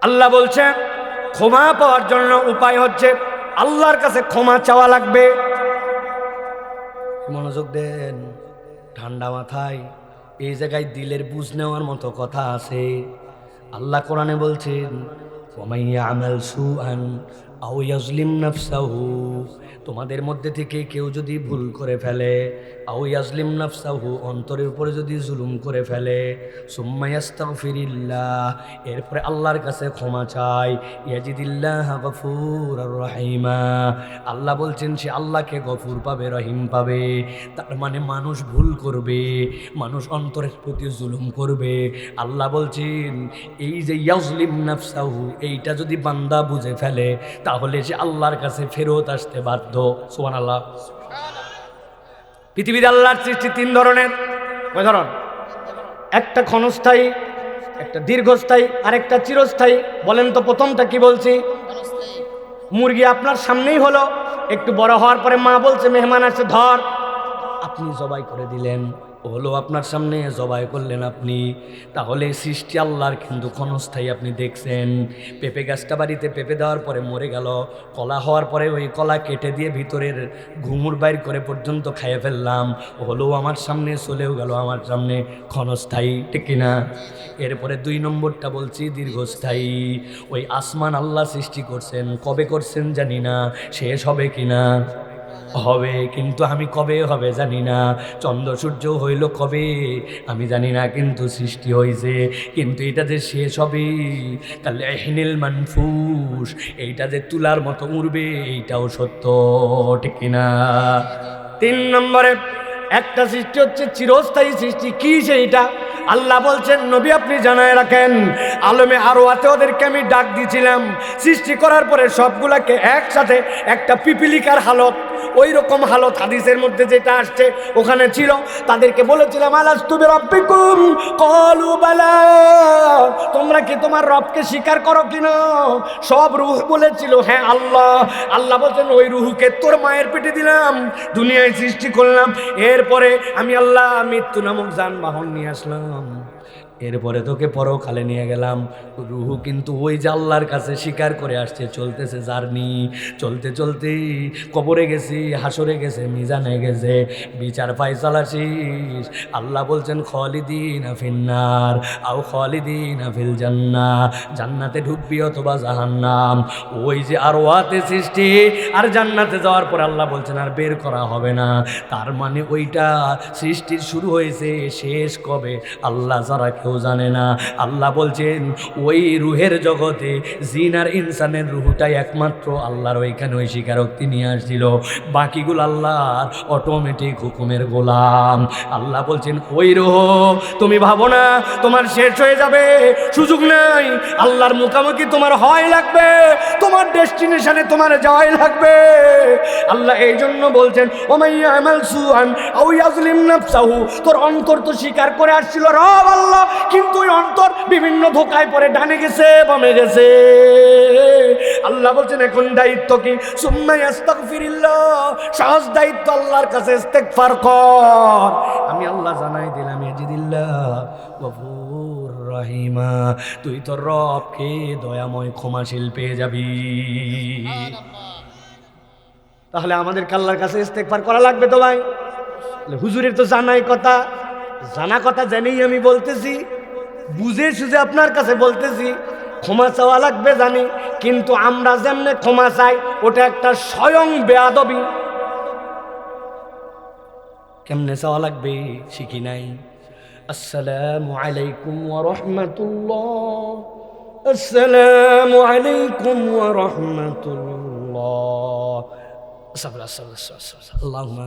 আল্লাহ বলছেন ক্ষমা পাওয়ার জন্য উপায় হচ্ছে আল্লাহর কাছে ক্ষমা চাওয়া লাগবে। মনোযোগ দেন, ঠান্ডা মাথায়। এই জায়গায় দিলের বুঝ নেওয়ার মতো কথা আছে। আল্লাহ কোরআনে বলছেন ওয়ামান ইয়ামাল সুআন আও ইয়াজলিম নাফসাহু, তোমাদের মধ্যে থেকে কেউ যদি ভুল করে ফেলে, আও ইয়াজলিম নাফসাহু, অন্তরের উপরে যদি জুলুম করে ফেলে, সুম্মা ইয়াস্তাগফিরিল্লাহ, এরপরে আল্লাহর কাছে ক্ষমা চায়, ইয়াজিদিল্লাহা গফুরার রহিমা, আল্লাহ বলছেন সে আল্লাহকে গফুর পাবে, রহিম পাবে। তার মানে মানুষ ভুল করবে, মানুষ অন্তরের প্রতি জুলুম করবে। আল্লাহ বলছেন এই যে ইয়াজলিম নাফসাহু, এইটা যদি বান্দা বুঝে ফেলে তাহলে সে আল্লাহর কাছে ফেরত আসতে বাধ্য। সুবহানাল্লাহ। পৃথিবীর আল্লাহর সৃষ্টি 3 ধরনের। কয় ধরন? একটা ক্ষণস্থায়ী, একটা দীর্ঘস্থায়ী, আর একটা চিরস্থায়ী। বলেন তো প্রথমটা কি বলছি? মুরগি আপনার সামনেই হলো, একটু বড় হওয়ার পরে মা বলছে মেহমান আসছে ধর, আপনি জবাই করে দিলেন, হলো আপনার সামনে, জবাই করলেন আপনি। তাহলে সৃষ্টি আল্লাহর কিন্তু ক্ষণস্থায়ী। আপনি দেখছেন পেঁপে গাছটা বাড়িতে পেঁপে দেওয়ার পরে মরে গেল, কলা হওয়ার পরে ওই কলা কেটে দিয়ে ভিতরের ঘুমুর বাইর করে পর্যন্ত খাইয়ে ফেললাম, হলো আমার সামনে, চলেও গেল আমার সামনে, ক্ষণস্থায়ী, ঠিক কিনা? এরপরে 2 নম্বরটা বলছি দীর্ঘস্থায়ী। ওই আসমান আল্লাহ সৃষ্টি করছেন, কবে করছেন জানি না, শেষ হবে কিনা? হবে, কিন্তু আমি কবে হবে জানি না। চন্দ্র সূর্য হইল কবে আমি জানি না, কিন্তু সৃষ্টি হয়েছে। কিন্তু এটা যে শেষ হবে, তাহলে হিনিল মানফুস, এইটা যে তুলার মতো উড়বে, এইটাও সত্য, ঠিক কিনা? 3 নম্বরে একটা সৃষ্টি হচ্ছে চিরস্থায়ী সৃষ্টি। কি সেইটা? আল্লাহ বলছেন নবী আপনি জানায় রাখেন, আলমে আরওয়াতে ওদেরকে আমি ডাক দিয়েছিলাম, সৃষ্টি করার পরে সবগুলাকে একসাথে একটা পিপিলিকার হালত, ওই রকম হালত হাদিসের মধ্যে যেটা আসছে ওখানে ছিল। তাদেরকে বলেছিলাম আলাস্তু বিরাব্বিকুম ক্বালু বালা, তোমরা কি তোমার রবকে স্বীকার করো কিনা? সব রূহ বলেছিল হ্যাঁ আল্লাহ। আল্লাহ বলছেন ওই রূহকে তোর মায়ের পেটে দিলাম, দুনিয়ায় সৃষ্টি করলাম, এরপরে আমি আল্লাহ মৃত্যু নামক যানবাহন নিয়ে আসলাম, এরপরে তোকে পরকালে নিয়ে গেলাম। রুহু কিন্তু ওই যে আল্লাহর কাছে স্বীকার করে আসছে, চলতেছে জার্নি, চলতে চলতে কবরে গেছি, হাসরে গেছে, মিজানে গেছে, বিচার ফায়সালা শেষ। আল্লাহ বলছেন খালিদিনা ফিন্নার আও খালিদিনা ফিল জান্নাহ, জান্নাতে ঢুকবি অথবা জাহান্নাম। ওই যে আরওয়াতে সৃষ্টি আর জান্নাতে যাওয়ার পর আল্লাহ বলছেন আর বের করা হবে না। তার মানে ওইটা সৃষ্টির শুরু হয়েছে, শেষ কবে আল্লাহ ছাড়া কেউ জানে না। আল্লাহ বলছেন ওই রুহের জগতে জিন আর ইনসানের রুহটাই একমাত্র আল্লাহর ওইখানে ওই স্বীকারোক্তি নিয়ে আসছিল, বাকিগুলো আল্লাহর অটোমেটিক হুকুমের গোলাম। আল্লাহ বলছেন ওই রুহ তুমি ভাবো না তোমার শেষ হয়ে যাবে, সুযোগ নাই, আল্লাহর মুখামুখি তোমার হয় লাগবে, তোমার ডেস্টিনেশনে তোমার যাওয়াই লাগবে। আল্লাহ এই জন্য বলছেন ওমাইয়া আমাল সুআন আও ইয়াজলিম নাফসাহু, তোর অন্তর তো স্বীকার করে আসছিল রব আল্লাহ, কিন্তু ওই অন্তর বিভিন্ন ধোকায় পড়ে ডানে গেছে বামে গেছে। আল্লাহ বলছেন এখন দায়িত্ব কি? সুম্মা ইস্তাগফিরিল্লাহ, সহজ দায়িত্ব আল্লাহর কাছে ইস্তেগফার কর। আমি আল্লাহ জানাই দিলাম ইয়াজিদিল্লাহ গফুর রহিমা, তুই তোর রবকে দয়াময় ক্ষমাশীল পেয়ে যাবি। তাহলে আমাদের আল্লাহর কাছে ইস্তেগফার করা লাগবে তো ভাই। হুজুরের তো জানাই কথা, জানা কথা জেনেই আমি বলতেছি, বুঝে সুঝে আপনার কাছে বলতেছি, ক্ষমা চাওয়া লাগবে জানি, কিন্তু আমরা যেমনে ক্ষমা চাই ওটা একটা স্বয়ং বেয়াদবি। কেমনে চাওয়া লাগবে শিখি নাই। আসসালামু আলাইকুম ওয়া রাহমাতুল্লাহ, আসসালামু আলাইকুম ওয়া রাহমাতুল্লাহ, আল্লাহুম্মা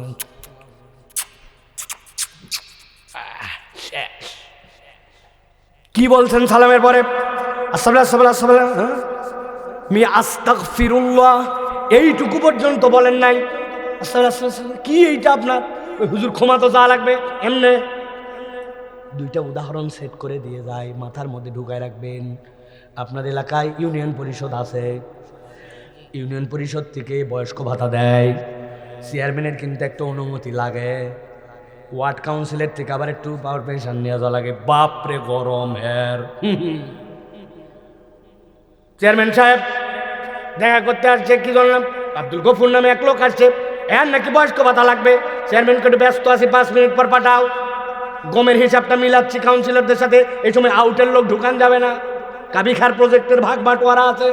কি বলছেন সালামের পরে? আস্তাগফিরুল্লাহ এইটুকু পর্যন্ত বলেন নাই। কি এইটা আপনার? হুজুর ক্ষমা তো যা লাগবে এমনে। দুইটা উদাহরণ সেট করে দিয়ে যায়, মাথার মধ্যে ঢুকায় রাখবেন। আপনার এলাকায় ইউনিয়ন পরিষদ আছে, ইউনিয়ন পরিষদ থেকে বয়স্ক ভাতা দেয়, চেয়ারম্যানের কিন্তু একটা অনুমতি লাগে, ওয়ার্ড কাউন্সিলের থেকে আবার একটু পাওয়ার পেনশন নেওয়া যাওয়া লাগে। বাপরে গরম হের। চেয়ারম্যান সাহেব দেখা করতে আসছে, কি জানলাম আব্দুল গফুর নামে এক লোক আসছে, এর নাকি বয়স্ক ভাতা লাগবে। চেয়ারম্যানকে একটু ব্যস্ত আছি, 5 মিনিট পর পাঠাও। গমের হিসাবটা মিলাচ্ছি কাউন্সিলরদের সাথে, এই সময় আউটের লোক ঢুকান যাবে না, কাবিখার প্রজেক্টের ভাগ বাটোয়ারা আছে,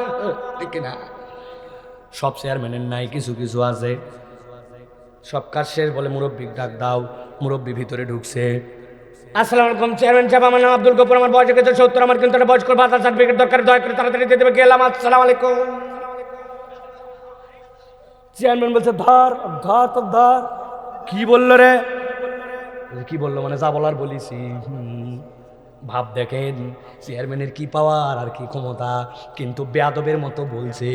ঠিক না? সব চেয়ারম্যানের নাই, কিছু কিছু আছে। সব কাজ শেষ বলে মুরব্বী ডাক দাও। মুরব্বী ভিতরে ঢুকছে। আসসালামু আলাইকুম চেয়ারম্যান সাহেব, আমার নাম আব্দুল গফুর, আমার বয়স হয়েছে 70, আমার কিন্তু একটা বয়স্ক ভাতা সার্টিফিকেট দরকার, দয়া করে তাড়াতাড়ি দিয়ে দেবে। গেলাম, আসসালামু আলাইকুম। চেয়ারম্যান বলছে ধর ধর তো ধর। কি বললো রে? কি বললো মানে যা বলার বলিছি। ভাব দেখেন চেয়ারম্যানের কি পাওয়ার আর কি ক্ষমতা, কিন্তু বেয়াদবের মতো বলছে,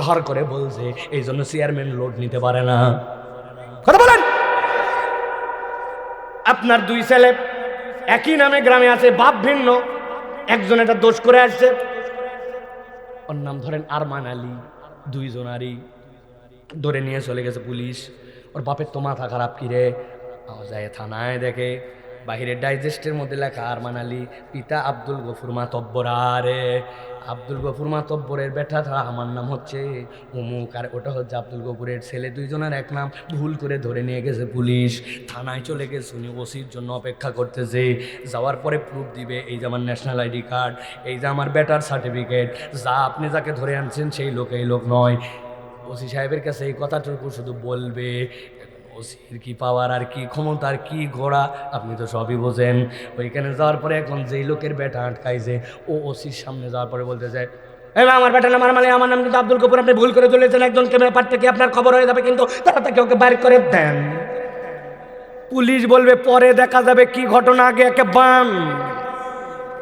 হর করে বলছে, এই জন্য চেয়ারম্যান লোড নিতে পারে না। কথা বলেন। আপনার 2 ছেলে একই নামে গ্রামে আছে, বাপ ভিন্ন, একজন এটা দোষ করে আসছে, ওর নাম ধরেন আরমান আলী, 2 জনারই ধরে নিয়ে চলে গেছে পুলিশ। ওর বাপের তো মাথা খারাপ, কিরে যায় থানায়, দেখে বাহিরের ডাইজেস্টের মধ্যে লেখা আরমান আলী পিতা আব্দুল গফুর মাতব্বর। আরে আব্দুল গফুর মাতব্বরের বেটা, আমার নাম হচ্ছে অমুক, আর ওটা হচ্ছে আব্দুল গফুরের ছেলে, 2 জনের এক নাম। ভুল করে ধরে নিয়ে গেছে পুলিশ, থানায় চলে গেছে, উনি ওসির জন্য অপেক্ষা করতেছে। যাওয়ার পরে প্রুফ দিবে, এই যে আমার ন্যাশনাল আইডি কার্ড, এই যে আমার বেটার সার্টিফিকেট, যা আপনি যাকে ধরে আনছেন সেই লোক এই লোক নয়। ওসি সাহেবের কাছে এই কথাটুকু শুধু বলবে। ওসির কি পাওয়ার আর কি ক্ষমতা আর কি ঘোড়া, আপনি তো সবই বোঝেন। ওইখানে যাওয়ার পরে এখন যেই লোকের বেটা আটকাইছে, ও ওসির সামনে যাওয়ার পরে বলতে চায়, আমার বেটা নাম মানে আমার নাম কিন্তু আব্দুল গফুর, আপনি ভুল করে চলেছেন একজনকে, ব্যাপার থেকে আপনার খবর হয়ে যাবে, কিন্তু তারা তাকে ওকে বাইর করে দেন। পুলিশ বলবে পরে দেখা যাবে কি ঘটনা, আগে একে বান।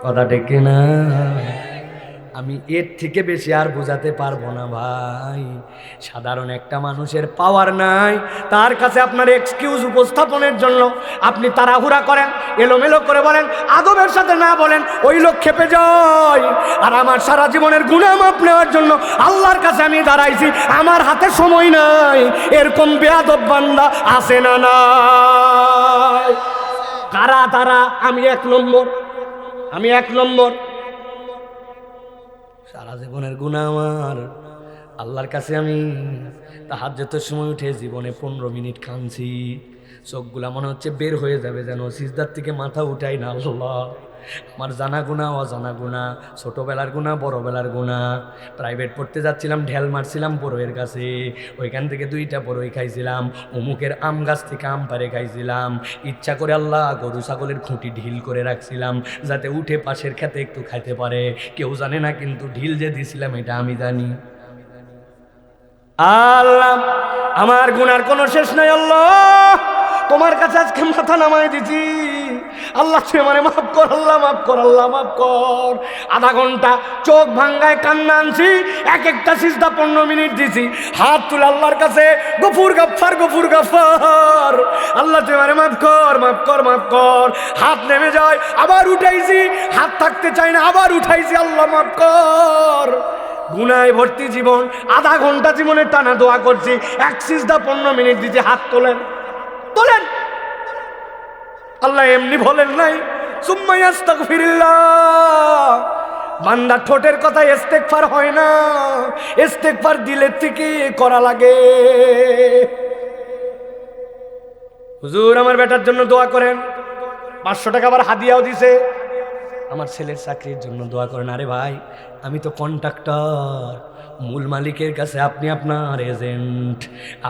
কথা ঠিক না? আমি এর থেকে বেশি আর বোঝাতে পারবো না ভাই। সাধারণ একটা মানুষের পাওয়ার নাই, তার কাছে আপনার এক্সকিউজ উপস্থাপনের জন্য আপনি তাড়াহুড়া করেন, এলোমেলো করে বলেন, আদবের সাথে না বলেন, ওই লোক খেপে যায়। আর আমার সারা জীবনের গুনাহ মাপ নেওয়ার জন্য আল্লাহর কাছে আমি দাঁড়াইছি, আমার হাতে সময় নাই। এরকম বেয়াদব বান্দা আছে না নাই? কারা তারা? আমি এক নম্বর। সারা জীবনের গুনাহ আমার, আল্লাহর কাছে আমি তাহাজ্জুদের সময় উঠে জীবনে 15 মিনিট কাঁদছি। চোখগুলা মনে হচ্ছে বের হয়ে যাবে, যেন সিজদার থেকে মাথা উঠাই না। আল্লাহ, আমার জানা গুনাহ, অজানা গুনাহ, ছোটবেলার গুনাহ, বড়বেলার গুনাহ। প্রাইভেট পড়তে যাচ্ছিলাম, ঢেল মারছিলাম বড়োয়ের কাছে, ওইখান থেকে 2টা বড়ই খাইছিলাম। অমুকের আম গাছ থেকে আম পাড়ে খাইছিলাম। ইচ্ছা করে আল্লাহ গরু ছাগলের খুঁটি ঢিল করে রাখছিলাম, যাতে উঠে পাশের খেতে একটু খাইতে পারে। কেউ জানে না, কিন্তু ঢিল যে দিছিলাম এটা আমি জানি। আল্লাহ, আমার গুনার কোনো শেষ নাই। আল্লাহ, তোমার কাছে আজকে মাথা নামাই দিছি। আল্লাহ, তুই আমারে মাফ কর। আল্লাহ, মাফ কর। আল্লাহ, মাফ কর। আধা ঘন্টা চোখ ভাঙ্গায় কান্না আনছি, এক একটা সিজদা 15 মিনিট দিছি, হাত তুলে আল্লাহর কাছে গফুর গাফফার, গফুর গাফফার। আল্লাহ, তুই আমারে মাফ কর, মাফ কর, মাফ কর। হাত নেমে যায়, আবার উঠাইছি, হাত থাকতে চাই না, আবার উঠাইছি। আল্লাহ, মাফ কর। গুনায় ভর্তি জীবন, আধা ঘন্টা জীবনের টানা দোয়া করছি, এক সিজদা 15 মিনিট দিতে হাত তোলেন। আল্লাহ এমনি বলেন নাই সুম্মা আস্তাগফিরুল্লাহ। বান্দা ঠোঁটের কথা ইস্তেগফার হয় না, ইস্তেগফার দিলের থেকে করা লাগে। হুজুর, আমার বেটার জন্য দোয়া করেন। 500 টাকা আবার হাদিয়াও দিছে। আমার ছেলের চাকরির জন্য দোয়া করেন। আরে ভাই, আমি তো কন্ট্রাক্টর, মূল মালিকের কাছে আপনি আপনার এজেন্ট।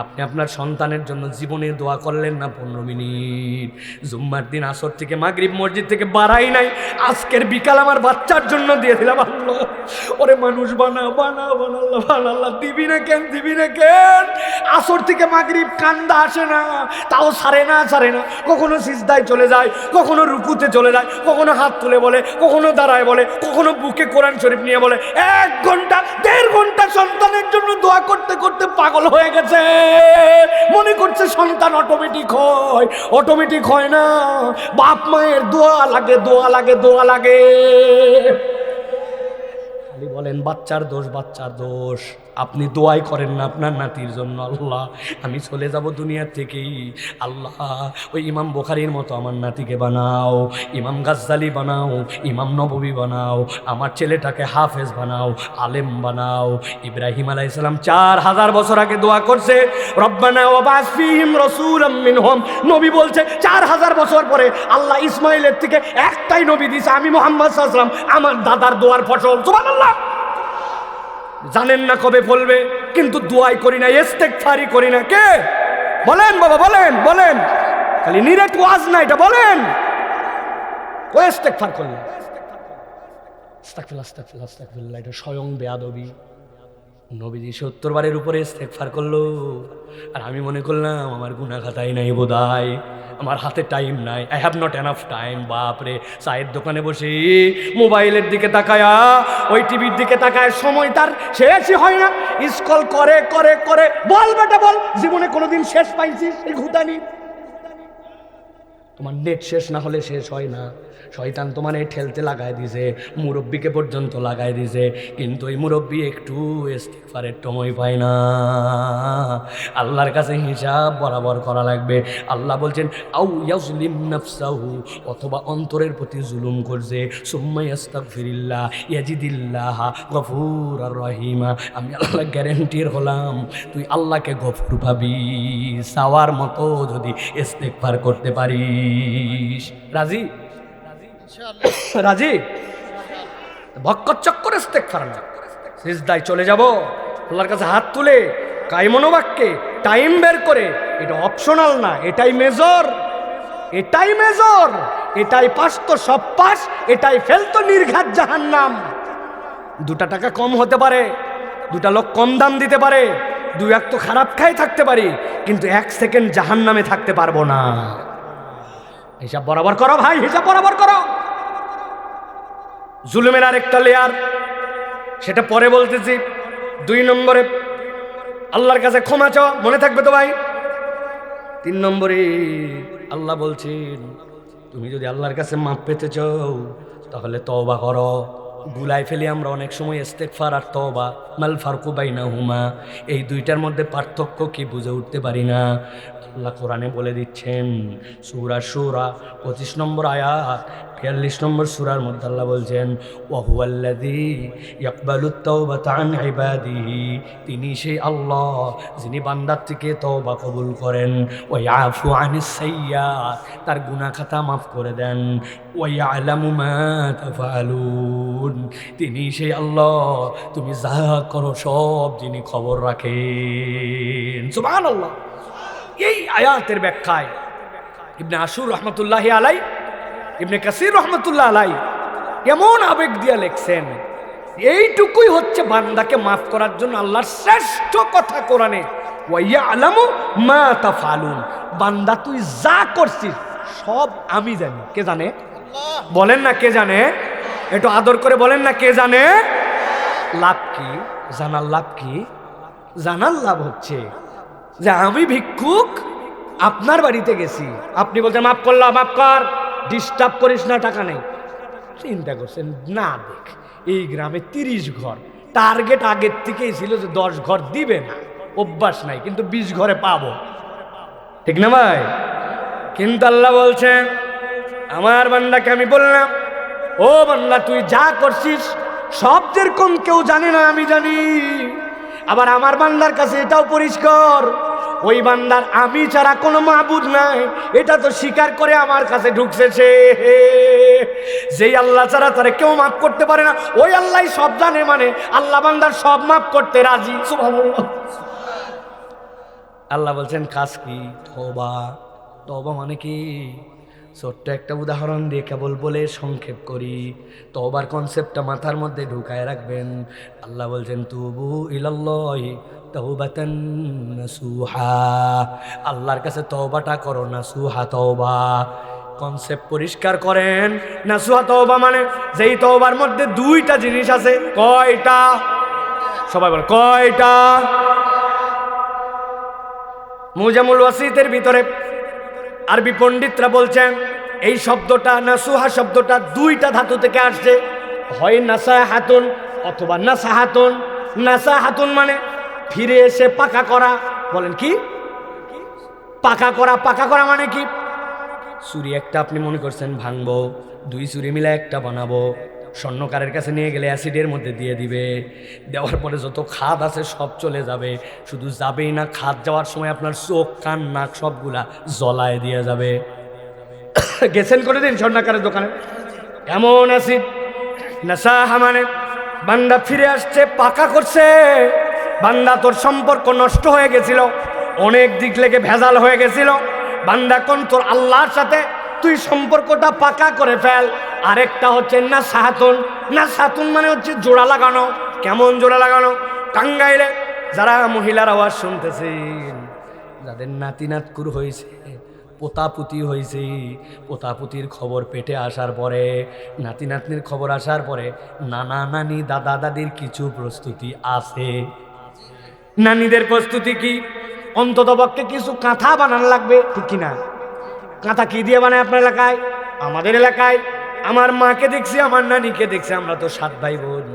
আপনি আপনার সন্তানের জন্য জীবনে দোয়া করলেন না 15 মিনিট? জুম্মার দিন আসর থেকে মাগরিব মসজিদ থেকে বাড়াই নাই, আজকের বিকাল আমার বাচ্চার জন্য দিয়ে দিলাম। আল্লাহ, ওরে মানুষ বানাও, বানাও, বানাল্লাহ, বানাল্লাহ। দিবি না কেন, দিবি না কেন? আসর থেকে মাগরিব কান্দা আসে না, তাও ছাড়ে না। কখনো সিজদায় চলে যায়, কখনো রুকুতে চলে যায়, কখনো হাত তুলে বলে, কখনো দাঁড়ায় বলে, কখনো বুকে কোরআন শরীফ নিয়ে বলে। 1 ঘন্টা 1.5 ঘন্টা সন্তানের জন্য দোয়া করতে করতে পাগল হয়ে গেছে। মনে করছে সন্তান অটোমেটিক হয় না। বাপ মায়ের দোয়া লাগে, দোয়া লাগে, দোয়া লাগে। খালি বলেন বাচ্চার দোষ, বাচ্চার দোষ। আপনি দোয়াই করেন না আপনার নাতির জন্য। আল্লাহ, আমি চলে যাব দুনিয়ার থেকেই। আল্লাহ, ওই ইমাম বুখারীর মতো আমার নাতিকে বানাও, ইমাম গাজ্জালি বানাও, ইমাম নববী বানাও, আমার ছেলেটাকে হাফেজ বানাও, আলেম বানাও। ইব্রাহিম আলাইহিস সালাম 4000 বছর আগে দোয়া করছে, রব্বানা ওয়াবাস ফীহিম রাসূলাম মিনহুম। নবী বলছে 4000 বছর পরে আল্লাহ ইসমাইলের থেকে একটাই নবী দিয়েছে, আমি মুহাম্মদ সাল্লাল্লাহু আলাইহি ওয়াসাল্লাম। আমার দাদার দোয়ার ফসল। সুবহানাল্লাহ। জানেন না কবে ফলবে, কিন্তু দোয়াই করি না, ইস্তেগফারই করি না। কে বলেন বাবা, বলেন। খালি নিরেট ওয়াজ না, এটা বলেন। ও ইস্তেগফার করলেন, আস্তাগফিরুল্লাহ, এটা স্বয়ং বেয়াদবি। নবীজি 70 বারের উপরে ইস্তেগফার করলো, আর আমি মনে করলাম আমার গুনাহ খাতাই নাই বোধহয়, আমার হাতে টাইম নাই, I have not enough time. বাপরে, চায়ের দোকানে বসে মোবাইলের দিকে তাকায়া, ওই টিভির দিকে তাকায়, সময় তার শেষই হয় না। স্ক্রল করে করে করে। বল বেটা বল, জীবনে কোনোদিন শেষ পাইছিস এই ঘুতানি? তোমার নেট শেষ না হলে শেষ হয় না। শয়তান তোমার এই ঠেলতে লাগাই দিছে, মুরব্বীকে পর্যন্ত লাগাই দিছে, কিন্তু এই মুরব্বী একটু ইস্তিগফারের সময় পায় না। আল্লাহর কাছে হিসাব বরাবর করা লাগবে। আল্লাহ বলছেন আউ ইয়াজলিম নাফসাহু, অথবা অন্তরের প্রতি জুলুম করছে, সুম্মা ইস্তাগফিরিল্লাহ ইয়াজিদিল্লাহ গফুরার রহিমা। আমি আল্লাহ গ্যারান্টির হলাম, তুই আল্লাহকে গফুর পাবি সাওয়ার মতো যদি ইস্তিগফার করতে পারিস। রাজি? রাজি? ভক্কর চক্কর ইস্তেগফার না, সিজদায় চলে যাব আল্লাহর কাছে হাত তুলে কায়মনোবাক্যে টাইম বের করে। এটা অপশনাল না, এটাই মেজর, এটাই পাস তো সব পাস, এটাই ফেল তো নির্ঘাত জাহান্নাম। 2 টাকা কম হতে পারে, 2টা লোক কম দাম দিতে পারে, 2 এক তো খারাপ খাই থাকতে পারি, কিন্তু 1 সেকেন্ড জাহান্নামে থাকতে পারবো না। হিসাব বরাবর করো ভাই, হিসাব বরাবর করো। জুলুমের আরেকটা লেয়ার, সেটা পরে বলতেছি। 2 নম্বরে আল্লাহর কাছে ক্ষমা চাও, মনে থাকবে তো ভাই। 3 নম্বরে আল্লাহ বলছেন তুমি যদি আল্লাহর কাছে মাপ পেতে চাও তাহলে তওবা করো। গুলাই ফেলি আমরা অনেক সময় ইস্তেগফার আর তওবা, মাল ফারকু বাইনাহুমা, এই দুইটার মধ্যে পার্থক্য কি বুঝে উঠতে পারি না। আল্লাহ কোরআনে বলে দিচ্ছেন, সূরা শূরা 25 নম্বর আয়াত 42 নম্বর সূরার মধ্যে আল্লাহ বলছেন, ওয়া হুয়াল্লাযী ইয়াকবালুত তাওবাতা আন ইবাদিহি, তিনি সেই আল্লাহ যিনি বান্দার থেকে তওবা কবুল করেন, ওয়া ইয়াফু আনিস সাইয়্যাত, তার গুনাহ খাতা মাফ করে দেন, ওয়া ইয়ালামু মা তাফআলুন, তিনি সেই আল্লাহ তুমি যা করো সব যিনি খবর রাখেন। সুবহানাল্লাহ। এই আয়াতের ব্যাখ্যায় ইবনে আশুর রহমতুল্লাহি আলাই, ইবনে কাসির রহমতুল্লাহ আলাই এমন আবেগ দিয়ে লেখছেন, এইটুকুই হচ্ছে বান্দাকে মাফ করার জন্য আল্লাহর শ্রেষ্ঠ কথা কোরআনে, ওয়া ইয়ালামু মা তাফআলুন, বান্দা তুই যা করছিস সব আমি জানি। কে জানে? বলেন না কে জানে? একটু আদর করে বলেন না কে জানে? লাভ কি? জানার লাভ কি? জানার লাভ হচ্ছে যে আমি ভিক্ষুক আপনার বাড়িতে গেছি, আপনি বলছেন মাফ করলাম, মাফ কর, ডিস্টার্ব করিস না, টাকা নেই। চিন্তা করছেন না, দেখ এই গ্রামে 30 ঘর, টার্গেট আগের থেকেই ছিল যে 10 ঘর দিবে না, অভ্যাস নাই, কিন্তু 20 ঘরে পাবো, ঠিক না ভাই? কিন্তু আল্লাহ বলছেন আমার বান্দাকে আমি বললাম, ও বান্দা তুই যা করছিস সব যেরকম কেউ জানে না আমি জানি। আবার আমার বান্দার কাছে এটাও পরিষ্কার, ওই বান্দার আমি ছাড়া কোনো মাবুদ নাই, এটা তো স্বীকার করে আমার কাছে ঢুকছে সে। যেই আল্লাহ ছাড়া তারে কেউ মাফ করতে পারে না, ওই আল্লাহ সব জানে, মানে আল্লাহ বান্দার সব মাফ করতে রাজি। সুবহানাল্লাহ। আল্লাহ বলছেন কাজ কি? তওবা। তওবা মানে কি? ছোট্ট একটা উদাহরণ দিয়ে কেবল বলে সংক্ষেপ করি, তওবার কনসেপ্টটা মাথার মধ্যে ঢুকায় রাখবেন। আল্লাহ বলছেন তুবু ইলাল্লাহি তাওবাতান নাসুহা, আল্লাহর কাছে তওবাটা করো নাসুহা তওবা। কনসেপ্ট পরিষ্কার করেন। নাসুহা তওবা মানে যেই তওবার মধ্যে 2টা জিনিস আছে। কয়টা? সবাই বল কয়টা? মুজামুল ওয়াসিতের ভিতরে আরবি পণ্ডিতরা বলছেন এই শব্দটা নাসুহা শব্দটা 2টা ধাতু থেকে আসছে, হয় নাসাহাতুন অথবা নাসাহাতুন। নাসাহাতুন মানে ফিরে এসে পাকা করা। বলেন কি? পাকা করা। পাকা করা মানে কি? চুরি একটা আপনি মনে করছেন ভাঙবো, 2 চুরি মিলে একটা বানাবো, স্বর্ণকারের কাছে নিয়ে গেলে অ্যাসিডের মধ্যে দিয়ে দিবে, দেওয়ার পরে যত খাদ আছে সব চলে যাবে, শুধু যাবেই না, খাদ যাওয়ার সময় আপনার চোখ কান নাক সবগুলা জ্বলায় দিয়ে যাবে। গেছেন করে দিন স্বর্ণকারের দোকানে, এমন অ্যাসিড। নাসাহা মানে বান্দা ফিরে আসছে, পাকা করছে। বান্দা তোর সম্পর্ক নষ্ট হয়ে গেছিল, অনেক দিক লেগে ভেজাল হয়ে গেছিল, বান্দা কোন তোর আল্লাহর সাথে তুই সম্পর্কটা পাকা করে ফেল। আরেকটা হচ্ছে নাসাহাতুন। নাসাহাতুন মানে হচ্ছে জোড়া লাগানো। কেমন জোড়া লাগানো? টাঙ্গাইলে যারা মহিলার আওয়াজ শুনতেছেন, যাদের নাতি নাতকুর হয়েছে, পোতাপুতি হয়েছে, পোতাপুতির খবর পেটে আসার পরে, নাতি নাতনির খবর আসার পরে নানা নানি দাদা দাদির কিছু প্রস্তুতি আছে। নানিদের প্রস্তুতি কি? অন্তত পক্ষে কিছু কাঁথা বানানো লাগবে, ঠিক কিনা? কাঁথা কি দিয়ে বানায় আপনার এলাকায়? আমাদের এলাকায় আমার মাকে দেখছি, আমার নানিকে দেখছি, আমরা তো 7 ভাই বোন,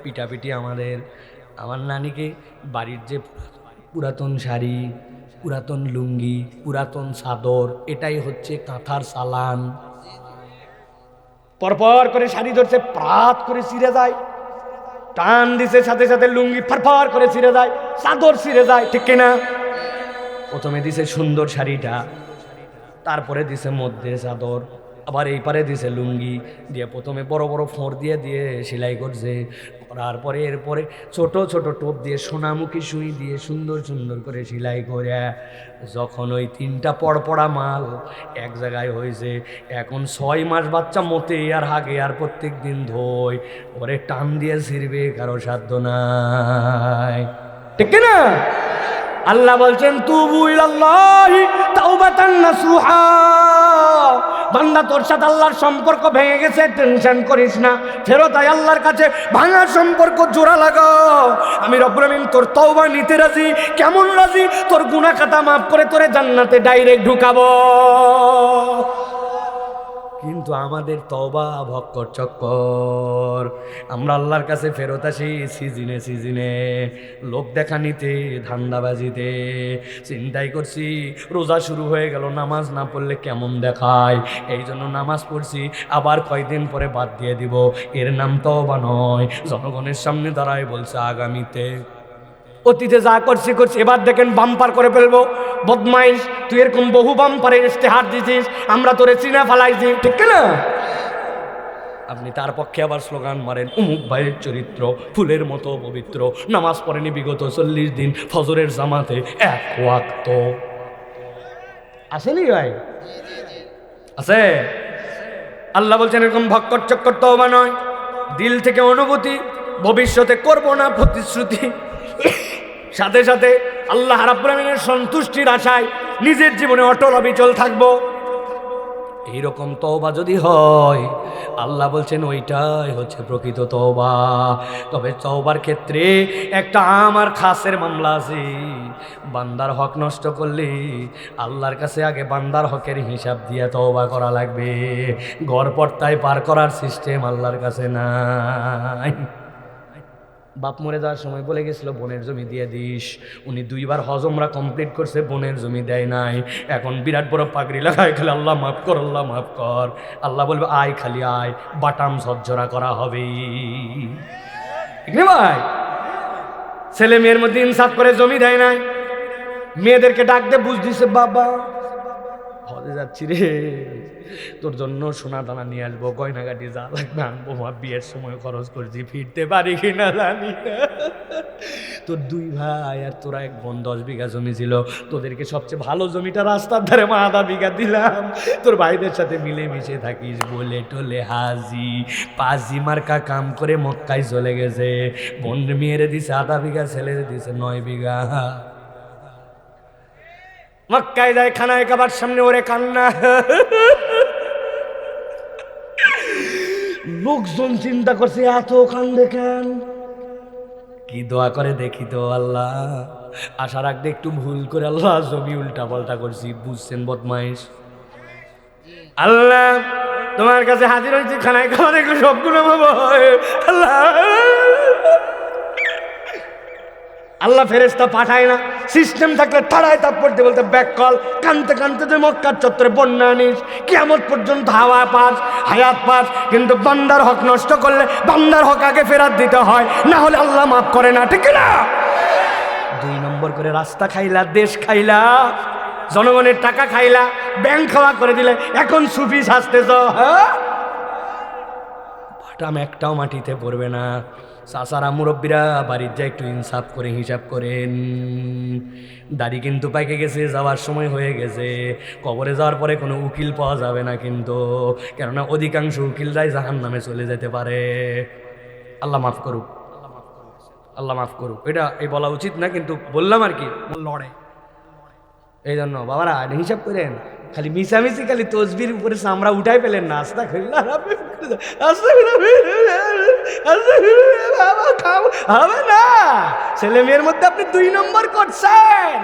পিটাপিটি আমাদের। আমার নানিকে বাড়ির যে পুরাতন শাড়ি, পুরাতন লুঙ্গি, পুরাতন চাদর, এটাই হচ্ছে কাঁথার চালান। পরপর করে শাড়ি ধরছে, প্রাত করে ছিঁড়ে যায়, টান দিছে সাথে সাথে লুঙ্গি ফরফর করে ছিঁড়ে যায়, চাদর ছিঁড়ে যায়, ঠিক কিনা? প্রথমে দিছে সুন্দর শাড়িটা, তারপরে দিছে মধ্যে চাদর, আবার এই পারে দিছে লুঙ্গি দিয়ে, প্রথমে বড় বড় ফোঁড় দিয়ে দিয়ে সেলাই করছে, করার পরে এরপরে ছোট ছোট টোপ দিয়ে সোনামুখী সুই দিয়ে সুন্দর সুন্দর করে সেলাই করে যখন ওই 3টা পড়পড়া মাল এক জায়গায় হয়েছে, এখন 6 মাস বাচ্চা মতে আর হাগে আর প্রত্যেক দিন ধোয়, ওরে টান দিয়ে ছিঁড়বে কারো সাধ্য নাই, ঠিক না? আল্লাহ বলছেন তুবু ইলাল্লাহি তাওবাতান নাসুহা, বান্দা তোর সাথে আল্লাহর সম্পর্ক ভেঙে গেছে, টেনশন করিস না, ফেরত আয় আল্লাহর কাছে, ভাঙা সম্পর্ক জোড়া লাগাও। আমি রব্বুল আমিন তোর তওবা নিতে রাজি। কেমন রাজি? তোর গুনাহ খাতা মাফ করে তোরে জান্নাতে ডাইরেক্ট ঢুকাবো। কিন্তু আমাদের তওবা ভক্কর চক্কর। আমরা আল্লাহর কাছে ফেরত আসি সিজনে সিজনে, লোক দেখানিতে, ধান্দাবাজিতে। চিন্তাই করছি রোজা শুরু হয়ে গেল, নামাজ না পড়লে কেমন দেখায়, এই জন্য নামাজ পড়ছি, আবার কয়দিন পরে বাদ দিয়ে দিব। এর নাম তওবা নয়। জনগণের সামনে দাঁড়ায় বলছে আগামীতে, অতীতে যা করছি করছি, এবার দেখেন বাম্পার করে ফেলবো। বদমাইশ, তুই এরকম বহু বাম্পারের ইশতেহার দিছিস, আমরা তোরে চিনা ফেলাইছি, ঠিক না? আপনি তার পক্ষে আবার স্লোগান মারেন, অমুক ভাইয়ের চরিত্র ফুলের মতো পবিত্র, নামাজ পড়েনি বিগত 40 দিন, ফজরের জামাতে 1 ওয়াক্ত। আসেনি ভাই? আছে? আল্লাহ বলছেন এরকম ভক্কর চক্কর তওবা নয়, দিল থেকে অনুভূতি, ভবিষ্যতে করব না প্রতিশ্রুতি, সাথে সাথে আল্লাহ রাব্বুল আমিনের সন্তুষ্টির আশায় নিজের জীবনে অটল অবিচল থাকবো। এইরকম তওবা যদি হয়, আল্লাহ বলছেন ওইটাই হচ্ছে প্রকৃত তওবা। তবে তওবার ক্ষেত্রে একটা আমার খাসের মামলা আছে। বান্দার হক নষ্ট করলে আল্লাহর কাছে আগে বান্দার হকের হিসাব দিয়ে তওবা করা লাগবে। গড়পড়তায় পার করার সিস্টেম আল্লাহর কাছে নাই। বাপ মরে যাওয়ার সময় বলে গেছিল বোনের জমি দিয়ে দিস, উনি 2 বার হজ ওমরা কমপ্লিট করছে, বোনের জমি দেয় নাই। এখন বিরাট বড় পাগড়ি লাগায় খালি আল্লাহ মাফ কর, আল্লাহ মাফ কর। আল্লাহ বলবে আয়, খালি আয়, বাটাম ঝরঝরা করা হবে। ঠিক না ভাই? ছেলে মেয়ের মধ্যে ইনসাফ করে জমি দেয় নাই, মেয়েদেরকে ডাক দিয়ে বুঝ দিছে, বাবা হজে যাচ্ছি রে, তোর জন্য সোনা দানা নিয়ে আসবো, গয়নাগাটি যা লাগবে আনবো, মা বিয়ের সময় খরচ করছি, ফিরতে পারি কিনা জানি না। তোর 2 ভাই আর তোরা 1 বোন 10 বিঘা জমি ছিল, তোদেরকে সবচেয়ে ভালো জমিটা রাস্তার ধারে মা 1/2 বিঘা দিলাম, তোর ভাইদের সাথে মিলে মিশে থাকিস বলে টলে হাজি পাজি মার্কা কাম করে মক্কায় চলে গেছে। বোন মেয়েরে দিছে 1/2 বিঘা, ছেলেরে দিছে 9 বিঘা। মক্কায় যায়, খানায় কাবার সামনে ওরে কান্না। লোকজন চিন্তা করছে এত কান্দে কেন, কি দোয়া করে দেখি তো। আল্লাহ আশা রাখতে একটু ভুল করে আল্লাহ জমি উল্টা পাল্টা করছি, বুঝছেন বদমাইশ। আল্লাহ তোমার কাছে হাজির হয়েছি, খানায় খাওয়া দেখলে সবগুলো আল্লাহ। আল্লাহ ফেরেশতা পাঠায় না, সিস্টেম থাকলে তাড়ায় তাপ পড়তে বলতে ব্যাক কল, কানতে কানতে তুই মক্কার চত্বরে বন্যা আনিস, কিয়ামত পর্যন্ত হাওয়া পাস, হায়াত পাস। কিন্তু বান্দার হক নষ্ট করলে বান্দার হক আগে ফেরত দিতে হয়, না হলে আল্লাহ মাফ করে না, ঠিক না? 2 নম্বর করে রাস্তা খাইলা, দেশ খাইলা, জনগণের টাকা খাইলা, ব্যাংক খাওয়া করে দিলে, এখন সুফি সাজতেছ। হ্যাঁ, বাটাম একটাও মাটিতে পড়বে না। চাচারা মুরব্বীরা বাড়ির যা একটু ইনসাফ করে হিসাব করেন। দাড়ি কিন্তু পাইকে গেছে, যাওয়ার সময় হয়ে গেছে, কবরে যাওয়ার পরে কোনো উকিল পাওয়া যাবে না কিন্তু, কেননা অধিকাংশ উকিলরাই জাহান্নামে চলে যেতে পারে। আল্লাহ মাফ করুক, আল্লাহ মাফ করুক। এটা এই বলা উচিত না, কিন্তু বললাম আর কি, লড়ে। এই জন্য বাবারা হিসাব করেন, খালি মিশামিশি খালি তসবির উপরে চামড়া উঠাই পেলেন না। আস্তা হবে না, ছেলে মেয়ের মধ্যে আপনি 2 নম্বর করছেন,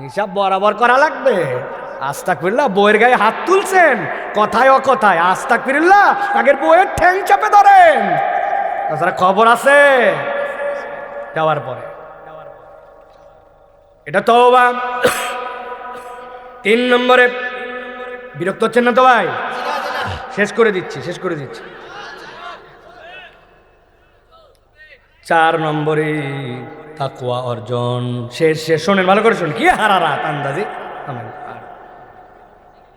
হিসাব বরাবর করা লাগবে। আস্তাগফিরুল্লাহ, বউয়ের গায়ে হাত তুলছেন, কথায় অকথায় আস্তাগফিরুল্লাহ, আগের বউয়ের ঠ্যাং চাপে ধরেন, তাছাড়া খবর আছে যাওয়ার পরে। এটা তওবা। 3 নম্বরে, বিরক্ত হচ্ছেন না তো ভাই? শেষ করে দিচ্ছি। 4 নম্বরে তাকওয়া অর্জন। শেষ শোনেন, ভালো করে শোনেন, কি হারারাত আন্দাজি।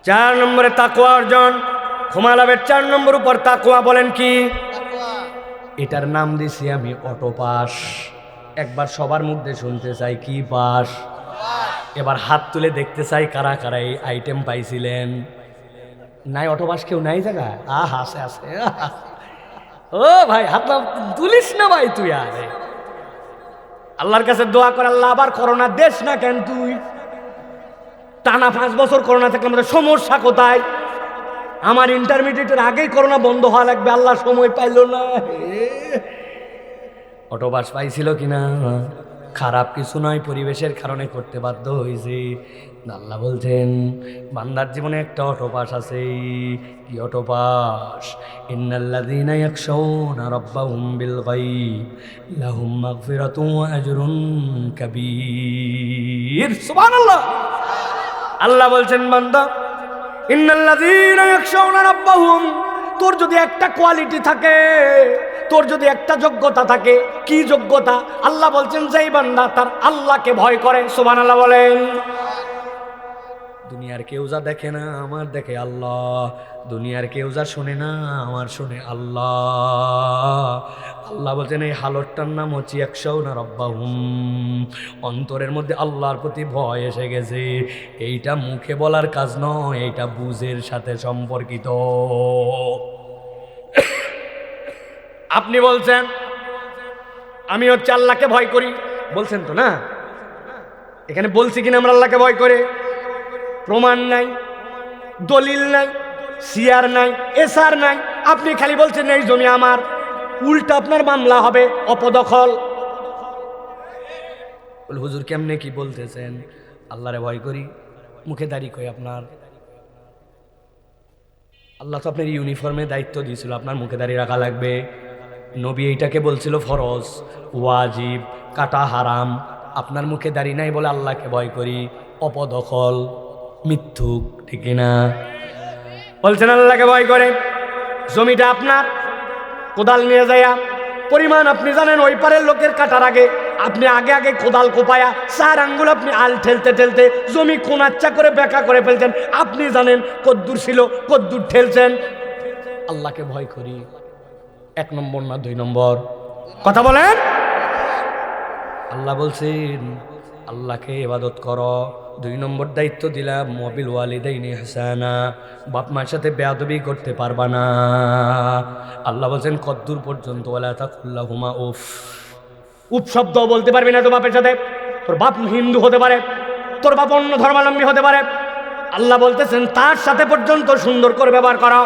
4 নম্বরে তাকওয়া অর্জন, ক্ষমালাভের 4 নম্বর উপর তাকওয়া। বলেন কি? এটার নাম দিছি আমি অটো পাস। একবার সবার মধ্যে শুনতে চাই, কি পাস? এবার হাত তুলে দেখতে চাই কারা কারা এই আইটেম পাইছিলেন। নাই অটো পাস কেউ নাই জায়গা? আছে আছে। ও ভাই হাত তুলিস না ভাই তুই। আরে আল্লাহর কাছে দোয়া করে, আল্লাহ আবার করোনা দেশ না কেন তুই? টানা 5 বছর করোনা থাকলে আমাদের সমস্যা কোথায়? আমার ইন্টারমিডিয়েটের আগেই করোনা বন্ধ হওয়া লাগবে, আল্লাহ সময় পাইল না। অটোপাস পাইছিল কিনা? খারাপ কিছু নয়, পরিবেশের কারণে করতে বাধ্য হয়েছে। আল্লাহ বলছেন বান্দার জীবনে একটা অটোপাস আছে। কি অটোপাস? ইন্নাল্লাযীনা ইয়াখশাউনা রাব্বাহুম বিল গায়ব লাহুম মাগফিরাতুন ওয়া আজরুন কাবীর। সুবহানাল্লাহ। আল্লাহ বলছেন বান্দা, ইন্নাল্লাযীনা ইয়াখশাউনা রাব্বাহুম, তোর যদি একটা কোয়ালিটি থাকে, তোর যদি একটা যোগ্যতা থাকে, কি যোগ্যতা? আল্লাহ বলছেন যেই বান্দা তার আল্লাহকে ভয় করে। সুবহানাল্লাহ বলেন। দুনিয়ার কেউ যা দেখে না, আমার দেখে আল্লাহ। দুনিয়ার কেউ যা শোনে না, আমার শোনে আল্লাহ। আল্লাহ বলছেন এই হালতটার নাম হচ্ছে ইয়াখশাউনা রাব্বাহুম, অন্তরের মধ্যে আল্লাহর প্রতি ভয় এসে গেছে। এইটা মুখে বলার কাজ নয়, এইটা বুঝের সাথে সম্পর্কিত। আপনি বলছেন আমি হচ্ছে আল্লাহকে ভয় করি, বলছেন তো না? এখানে বলছি কিনা আমরা আল্লাহকে ভয় করে? প্রমাণ নাই, দলিল নাই, সিয়ার নাই, এসার নাই। আপনি খালি বলছেন এই জমি আমার, উল্টা আপনার মামলা হবে অপদখল। হুজুর কেমনে কি বলতেছেন? আল্লাহরে ভয় করি, মুখে দাড়ি কই আপনার? আল্লাহ তো আপনার ইউনিফর্মে দায়িত্ব দিয়েছিল, আপনার মুখে দাড়ি রাখা লাগবে। নবী এইটাকে বলছিল ফরজ, ওয়াজিব, কাটা হারাম। আপনার মুখে দাড়ি নাই বলে আল্লাহকে ভয় করি, অপদখল, মিথ্যুক, ঠিক না? বলছেন আল্লাহকে ভয় করে, জমিটা আপনার, কোদাল নিয়ে যাইয়া পরিমাণ আপনি জানেন, ওই পারের লোকের কাটার আগে আপনি আগে আগে কোদাল কোপায়া 4 আঙ্গুল আপনি আল ঠেলতে ঠেলতে জমি কোনাচ্চা করে বেঁকা করে ফেলছেন। আপনি জানেন কদ্দুর ছিল, কদ্দুর ঠেলছেন। আল্লাহকে ভয় করি, 1 নম্বর না 2 নম্বর? কথা বলেন। আল্লাহ বলছেন আল্লাহকে ইবাদত করো। 2 নম্বর দায়িত্ব দিলাম ওয়াবিল ওয়ালিদাইনি ইহসানা, বাপ মার সাথে বেয়াদবি করতে পারবা না। আল্লাহ বলছেন কদ্দুর পর্যন্ত, ওয়ালা তাকুল্লাহুমা উফ, উফ শব্দ বলতে পারবি না তো বাপের সাথে। তোর বাপ হিন্দু হতে পারে, তোর বাপ অন্য ধর্মাবলম্বী হতে পারে, আল্লাহ বলতেছেন তার সাথে পর্যন্ত সুন্দর করে ব্যবহার করো।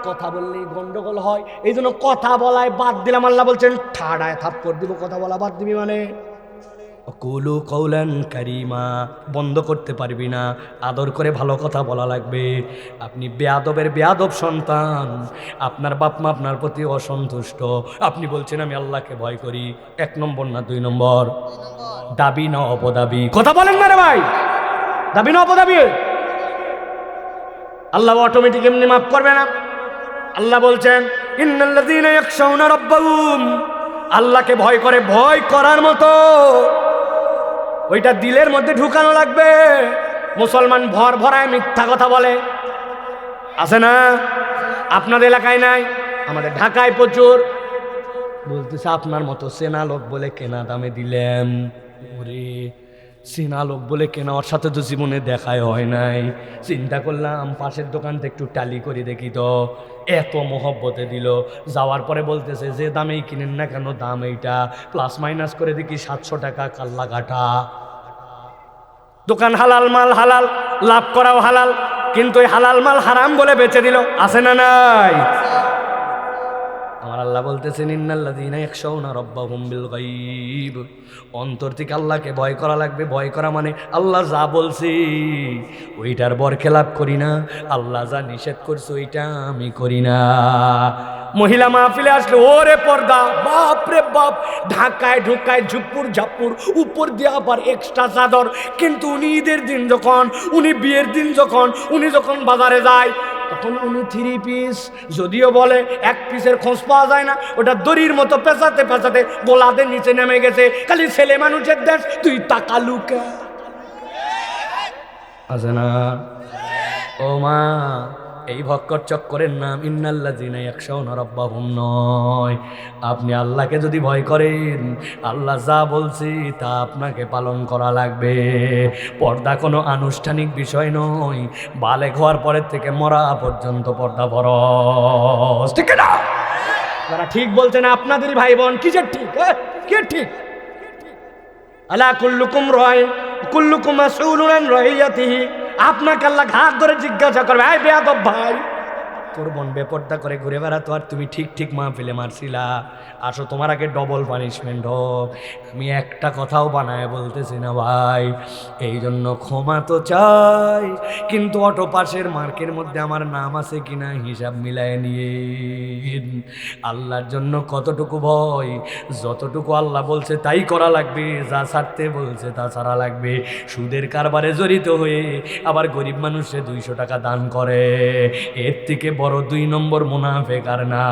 কথা বললেই গন্ডগোল হয়, এই জন্য কথা বলায় বাদ দিলাম। আল্লাহ বলছেন ঠাড়ায় থাপ্পড় দিব, কথা বলা বাদ দিবি মানে। কুলু কৌলান কারিমা, বন্ধ করতে পারবি না, আদর করে ভালো কথা বলা লাগবে। আপনি বেয়াদবের বেয়াদব সন্তান, আপনার বাপ মা আপনার প্রতি অসন্তুষ্ট, আপনি বলছেন আমি আল্লাহকে ভয় করি। 1 নম্বর না 2 নম্বর? দাবি না অপদাবি? কথা বলেন না রে ভাই, দাবি না অপদাবি? আল্লাহ অটোমেটিক এমনি মাফ করবে না। আল্লাহ বলছেন ইন্নাল্লাযীনা ইয়াখশাউনা রাব্বাহুম, আল্লাহকে ভয় করে, ভয় করার মতো ওইটা দিলের মধ্যে ঢুকানো লাগবে। মুসলমান ভর ভরায় মিথ্যা কথা বলে, আছে না? আপনাদের এলাকায় নাই, আমাদের ঢাকায় প্রচুর। বলতেছে আপনার মতো চেনা লোক বলে কেনা দামে দিলেন। ওরে চেনা লোক বলে কেনা, ওর সাথে তো জীবনে দেখাই হয় নাই। চিন্তা করলাম পাশের দোকান থেকে একটু টালি করে দেখি তো, এত মহব্বতে দিল। যাওয়ার পরে বলতেছে যে দামেই কিনেন না কেন, দাম এইটা, প্লাস মাইনাস করে দেখি 700 টাকা কাল্লা কাটা। দোকান হালাল মাল হালাল, লাভ করাও হালাল, কিন্তু এই হালাল মাল হারাম বলে বেচে দিল, আছে না নাই? আমার আল্লাহ বলতেছেন ইন্নাল্লাযীনা ইয়াখশাউনা রাব্বাহুম বিল গায়ব, অন্তর থেকে আল্লাহকে ভয় করা লাগবে। ভয় করা মানে আল্লাহ যা বলছি ওইটার বরখেলাপ করি না, আল্লাহ যা নিষেধ করছে ওইটা আমি করি না। মহিলা মাহফিলে আসলে ওরে পর্দা, বাপ রে বাপ, ঢাকায় ঢুকায় ঝুপুর ঝাপুর, উপর দিয়ে আবার এক্সট্রা চাদর। কিন্তু উনি ঈদের দিন যখন, উনি বিয়ের দিন যখন, উনি যখন বাজারে যায় তখন উনি 3 পিস, যদিও বলে 1 পিসের খোঁজ পাওয়া যায় না, ওটা দড়ির মতো পেঁচাতে পেঁচাতে গোলাদের নিচে নেমে গেছে। খালি ছেলে মানুষের দেশ, তুই তাকালুকা, আছে না? ও মা, এই ভক্কর চক্করের নাম ইন্নাল্লাযীনা ইয়াখশাউনা রাব্বাহুম নয়। আপনি আল্লাহকে যদি ভয় করেন, আল্লাহ যা বলছি তা আপনাকে পালন করা লাগবে। পর্দা কোনো আনুষ্ঠানিক বিষয় নয়, বালেগ হওয়ার পরের থেকে মরা পর্যন্ত পর্দা ফরজ, ঠিক না? যারা ঠিক বলছেন আপনাদেরই ভাই বোন, কিসের ঠিক? কে ঠিক? আলা কুল্লুকুম রাইন কুল্লুকুম মাসউলুন আন রাইয়াতিহি, আপনাকে আল্লাহ ঘাট ধরে জিজ্ঞাসা করবে, এই বেয়াদব ভাই তোর বোন বেপর্দা করে ঘুরে বেড়াতো আর তুমি ঠিক ঠিক মাহফিলে মারছিলা। আসো তোমার আগে ডবল পানিশমেন্ট হোক। আমি একটা কথাও বানায় বলতেছি না ভাই, এই জন্য ক্ষমা তো চাই, কিন্তু অটো পাশের মার্কের মধ্যে আমার নাম আছে কিনা হিসাব মিলায় নিয়ে। আল্লাহর জন্য কতটুকু ভয়, যতটুকু আল্লাহ বলছে তাই করা লাগবে, যা ছাড়তে বলছে তা ছাড়া লাগবে। সুদের কারবারে জড়িত হয়ে আবার গরিব মানুষে 200 টাকা দান করে, এর থেকে বড় 2 নম্বর মুনাফিক আর না।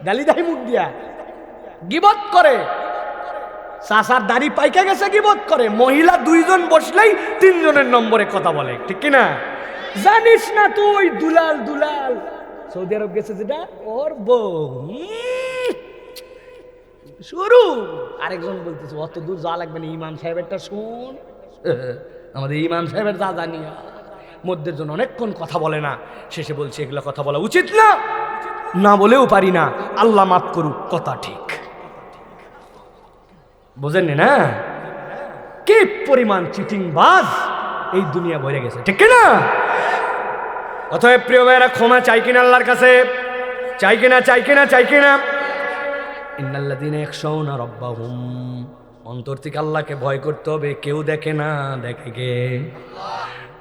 গালি দেয় মুখ দিয়া, গিবত করে, চাচার দাড়ি পাইকা গেছে গিবত করে, মহিলা 2 জন বসলেই 3 জনের নম্বরে কথা বলে, ঠিক কিনা? জানিস না তুই দুলাল দুলাল সৌদি আরব গেছে যেটা, ওর বউ শুরু। আরেকজন বলতেছে অত দূর যাওয়া লাগবে না, ইমাম সাহেবেরটা শুন। আমাদের ইমাম সাহেবের যা জানিয়া মধ্যের জন্য অনেকক্ষণ কথা বলে না, শেষে বলছে এগুলো কথা বলা উচিত না, না বলেও পারি না, আল্লাহ মাফ করুক, কথা ঠিক। বোঝেননি না কি পরিমাণ চিটিং বাজ এই দুনিয়া ভরে গেছে, ঠিক না? অতএব প্রিয় ভাইরা, ক্ষমা চাই কিনা আল্লাহর কাছে? চাই কিনা, চাই কিনা, চাই কিনা? ইন্নাল্লাযীনা ইয়াখশাউনা রাব্বাহুম, অন্তর থেকে আল্লাহকে ভয় করতে হবে। কেউ দেখে না, দেখে কে?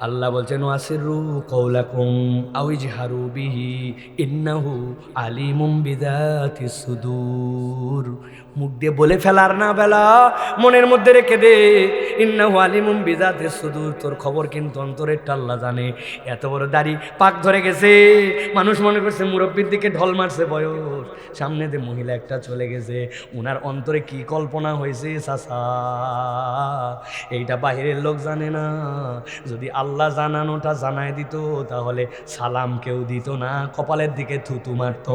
আল্লাহ বলছেন ওয়াসিরু কওলাকুম আও ইজহারু বিহি ইন্নাহু আলিমুম বিযাতিস সুদূর। মুখ দিয়ে বলে ফেলার না বেলা, মনের মধ্যে রেখে দে, ইন্নাহু আলিমুম বিযাতিস সুদূর, তোর খবর কিন্তু অন্তরেরটা আল্লাহ জানে। এত বড় দাড়ি পাক ধরে গেছে, মানুষ মনে করছে মুরব্বির দিকে ঢল মারছে বয়স, সামনে যে মহিলা একটা চলে গেছে, উনার অন্তরে কি কল্পনা হয়েছে চাচা, এইটা বাহিরের লোক জানে না। যদি আল্লাহ জানানোটা জানায় দিত তাহলে সালাম কেউ দিত না, কপালের দিকে থুতু মারত।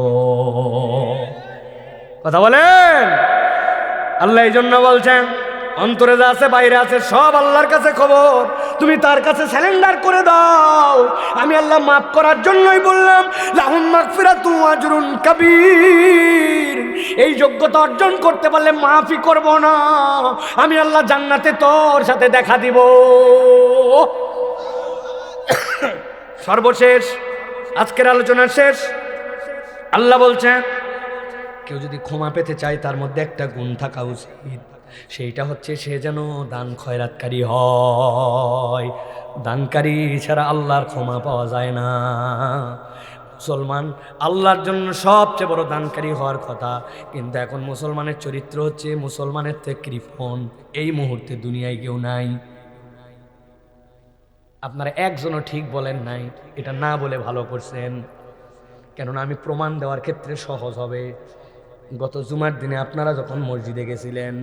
কথা বলেন? আল্লাহ এই জন্য বলছেন অন্তরে যা আছে বাইরে আছে সব আল্লাহর কাছে খবর, তুমি তার কাছে স্যালেন্ডার করে দাও। আমি আল্লাহ মাফ করার জন্যই বললাম লাহুম মাগফিরাতু ওয়া আজরুন কাবীর। এই যোগ্যতা অর্জন করতে পারলে মাফই করব না, আমি আল্লাহ জান্নাতে তোর সাথে দেখা দিব। সর্বশেষ আজকের আলোচনার শেষ, আল্লাহ বলছেন কেউ যদি ক্ষমা পেতে চায় তার মধ্যে একটা গুণ থাকা উচিত, সেইটা হচ্ছে সে যেন দান খয়রাতকারী হয়। দানকারী ছাড়া আল্লাহর ক্ষমা পাওয়া যায় না। মুসলমান আল্লাহর জন্য সবচেয়ে বড় দানকারী হওয়ার কথা, কিন্তু এখন মুসলমানের চরিত্র হচ্ছে মুসলমানের থেকে কৃপণ। এই মুহূর্তে দুনিয়ায় কেউ নাই। আপনারা একজনও ঠিক বলেন নাই, এটা না বলে ভালো করছেন, কেননা আমি প্রমাণ দেওয়ার ক্ষেত্রে সহজ হবে। গত জুমার দিনে আপনারা যখন মসজিদে গেছিলেন,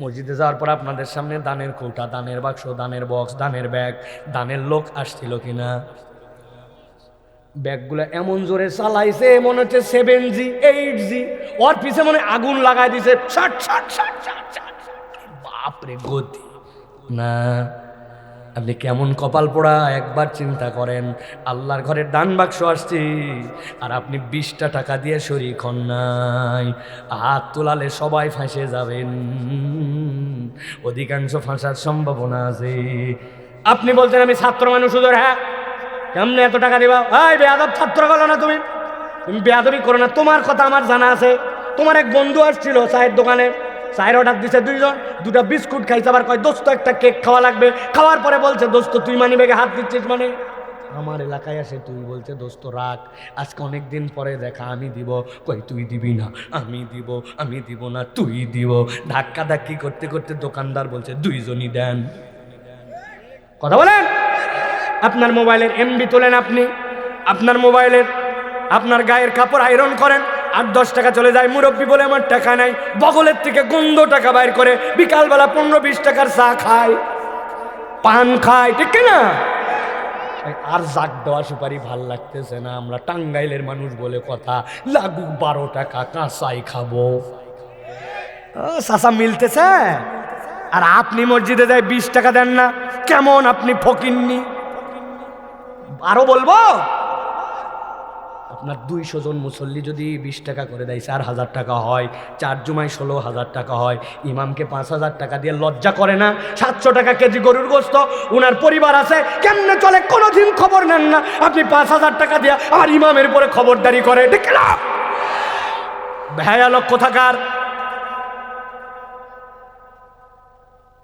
মসজিদে যাওয়ার পর আপনাদের সামনে দানের কৌটা, দানের বাক্স, দানের বক্স, দানের ব্যাগ, দানের লোক আসছিল কিনা? ব্যাগগুলো এমন জোরে চালাইছে মনে হচ্ছে 7G 8G, ওর পিছে মনে আগুন লাগাই দিছে, বাপরে গতি না। আপনি কেমন কপাল পোড়া একবার চিন্তা করেন। আল্লাহর ঘরের দান বাক্স আসছে আর আপনি 20টা টাকা দিয়ে শরীক হন নাই। হাত তোলালে সবাই ফাঁসে যাবেন, অধিকাংশ ফাঁসার সম্ভাবনা আছে। আপনি বলছেন আমি ছাত্র মানুষ, হুজুর হ্যাঁ, কেমনে এত টাকা দিবা? এই বেয়াদব ছাত্র গেল না, তুমি বেয়াদবি করো না। তোমার কথা আমার জানা আছে, তোমার এক বন্ধু আসছিল চায়ের দোকানে, চায়ের অর্ডার দিছে 2 জন, 2টা বিস্কুট খাইছে, আবার কয় দোস্ত একটা কেক খাওয়া লাগবে। খাওয়ার পরে বলছে দোস্ত তুই মানি ব্যাগে হাত দিচ্ছিস মানে? আমার এলাকায় আসে তুই বলছে দোস্ত রাখ, আজকে অনেক দিন পরে দেখা, আমি দিব। কই তুই দিবি না? আমি দিব। আমি দিব না, তুই দিব। ধাক্কা ধাক্কি করতে করতে দোকানদার বলছে 2 জনই দেন। কথা বলেন। আপনার মোবাইলের MB তোলেন, আপনি আপনার মোবাইলের আপনার গায়ের কাপড় আয়রন করেন, 8-10 টাকা চলে যায়। মুরব্বী বলে আমার টাকা নাই, বগলের থেকে গন্ধ টাকা বাইর করে বিকালবেলা 15-20 টাকার চা খায়, পান খায়, ঠিক না? আর জাগ দেওয়া সুপারি ভাল লাগতেছে না। আমরা টাঙ্গাইলের মানুষ বলে কথা, লাগুক 12 টাকা কাঁচাই খাবো। চাচা মিলতেছে, আর আপনি মসজিদে যায় 20 টাকা দেন না, কেমন আপনি ফকিন্নি? আরো বলবো, আপনার 200 জন মুসল্লি যদি 20 টাকা করে দেয় 4000 টাকা হয়, 4 জুমায় 16,000 টাকা হয়। ইমামকে 5000 টাকা দিয়ে লজ্জা করে না? 700 টাকা কেজি গরুর গোস্ত, উনার পরিবার আছে, কেমনে চলে কোনোদিন খবর নেন না। আপনি 5000 টাকা দিয়ে আমার ইমামের উপরে খবরদারি করে, ঠিক না? ভয়ানক কোথাকার।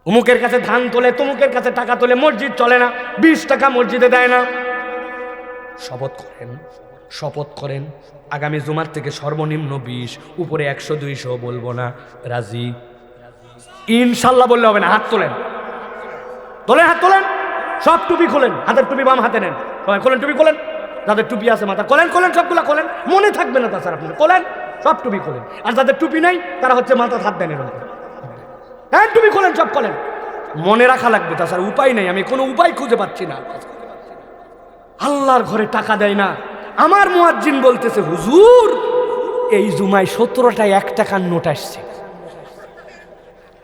অমুকের কাছে ধান তোলে, তমুকের কাছে টাকা তোলে, মসজিদ চলে না, 20 টাকা মসজিদে দেয় না। শপথ করেন আগামী জুমার থেকে সর্বনিম্ন 20, উপরে 100-200 বলবো না। রাজি? ইনশাল্লাহ বললে হবে না। হাত তোলেন, হাত তোলেন, সব টুপি খোলেন, হাতের টুপি বাম হাতে নেন, খোলেন টুপি, খোলেন, যাদের টুপি আছে মাথা খোলেন, সবগুলা খোলেন, মনে থাকবে না তাছাড়া আপনি খোলেন, সব টুপি খোলেন। আর যাদের টুপি নাই তারা হচ্ছে মাথা হাত দেন এরকম, হ্যাঁ টুপি খোলেন, সব খোলেন, মনে রাখা লাগবে, তাছাড়া উপায় নাই, আমি কোনো উপায় খুঁজে পাচ্ছি না। আল্লাহর ঘরে টাকা দেয় না। আমার মুয়াজ্জিন বলতেছে, হুজুর এই জুমায় 17টা 1 টাকার নোট আসছে।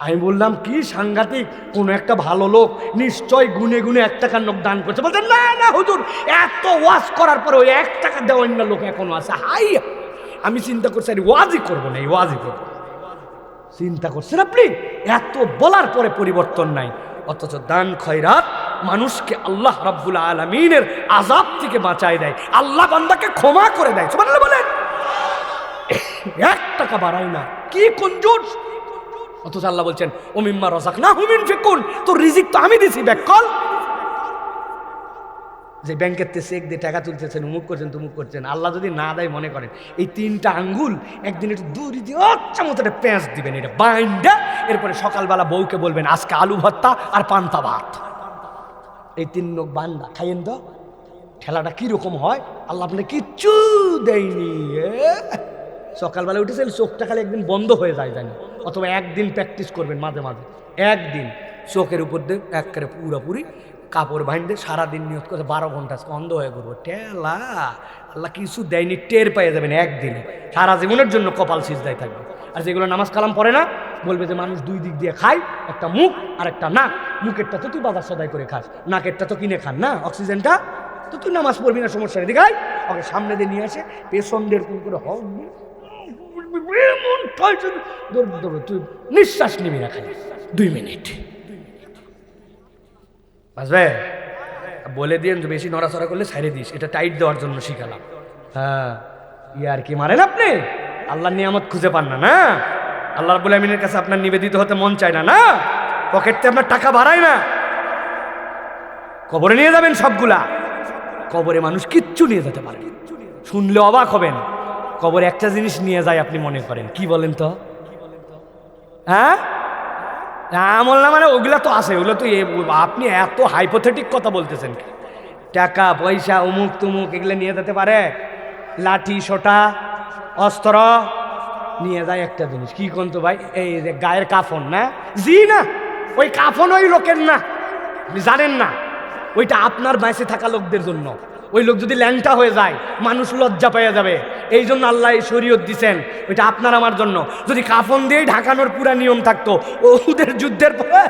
আমি বললাম কি সাংঘাতিক, কোন একটা ভালো লোক নিশ্চয় গুনে গুনে 1 টাকার নোট দান করছে। বলতেন না না হুজুর, এত ওয়াজ করার পরে ওই 1 টাকা দেওয়ার না লোক এখনো আছে। হাই, আমি চিন্তা করছি আরে ওয়াজই করবো না, এই ওয়াজই করবো। চিন্তা করছেন আপনি, এত বলার পরে পরিবর্তন নাই। অথচ দান খয়রাত মানুষকে আল্লাহ রাব্বুল আলামিনের আযাব থেকে বাঁচায় দেয়, আল্লাহ বান্দাকে ক্ষমা করে দেয়। সুবহানাল্লাহ বলেন। 1 টাকা বাড়ায় না, কি কঞ্জুস। অথচ আল্লাহ বলছেন ও মিম্মা রাযাকনাহুম ইউনফিকুন, তোর রিজিক তো আমি দিছি, ব্যাক কল। যে ব্যাংকের থেকে চেক দিয়ে টাকা তুলতেছেন, উমুক করছেন তুমুক করছেন, আল্লাহ যদি না দেয় মনে করেন এই 3টা আঙ্গুল একদিন একটু দূরি দিয়ে আচ্ছা মতো একটা পেঁচ দিবেন, এটা বাইন্ডা, এরপরে সকালবেলা বউকে বলবেন আজকে আলু ভর্তা আর পান্তা ভাত, এই 3 লোক বান্দা খাইয়েন তো। খেলাটা কিরকম হয়, আল্লাহ আপনাকে কিচ্ছু দেয়নি। সকালবেলা উঠেছেন, চোখটা খালি একদিন বন্ধ হয়ে যায় জানি, অথবা একদিন প্র্যাকটিস করবেন মাঝে মাঝে, একদিন চোখের উপর দিয়ে একেবারে পুরোপুরি কাপড় বাঁধতে সারাদিন নিয়ত করে 12 ঘন্টা অন্ধ হয়ে করবো। টেলা আল্লাহ কিছু দেয়নি, টের পেয়ে যাবেন একদিনে, সারা জীবনের জন্য কপাল সিজদায় থাকবে। আর যেগুলো নামাজ কালাম পড়ে না, বলবে যে মানুষ 2 দিক দিয়ে খায়, একটা মুখ আর একটা নাক। মুখেরটা তো তুই বাজার সদাই করে খাস, নাকেরটা তো কিনে খান না, অক্সিজেনটা তো তুই নামাজ পড়বি না, সমস্যা নেই। দেখাই ওকে সামনে দিয়ে নিয়ে আসে, পেছন দিয়ে কোন করে হক তুই নিঃশ্বাস নিবি না, খালি 2 মিনিট আসবে। বলে দিন যে বেশি নড়াচড়া করলে ছাইড়ে দিস, এটা টাইট দেওয়ার জন্য শিখালাম। হ্যাঁ, ইয়ার কি মারেন আপনি, আল্লাহর নিয়ামত খুঁজে পান না, না আল্লাহ রাব্বুল আমিনের কাছে আপনার নিবেদিত হতে মন চায় না, না পকেটে আপনার টাকা বাড়ায় না, কবরে নিয়ে যাবেন সবগুলা। কবরে মানুষ কিচ্ছু নিয়ে যেতে পারে, শুনলে অবাক হবেন। কবরে একটা জিনিস নিয়ে যায়, আপনি মনে করেন কি বলেন তো? হ্যাঁ আমল না, মানে ওগুলা তো আছে, ওগুলো তো আপনি এত হাইপোথেটিক কথা বলতেছেন। টাকা পয়সা অমুক তুমুক এগুলো নিয়ে যেতে পারে, লাঠি সোটা অস্ত্র নিয়ে যায় একটা জিনিস, কি কোন তো ভাই, এই যে গায়ের কাফন। না জি না, ওই কাফন ওই লোকের না, আপনি জানেন না, ওইটা আপনার বেঁচে থাকা লোকদের জন্য। ওই লোক যদি ল্যাংটা হয়ে যায় মানুষ লজ্জা পেয়ে যাবে, এই জন্য আল্লাহ এই শরীয়ত দিছেন, ওইটা আপনার আমার জন্য। যদি কাফন দিয়েই ঢাকানোর পুরা নিয়ম থাকতো, ওদের যুদ্ধের পরে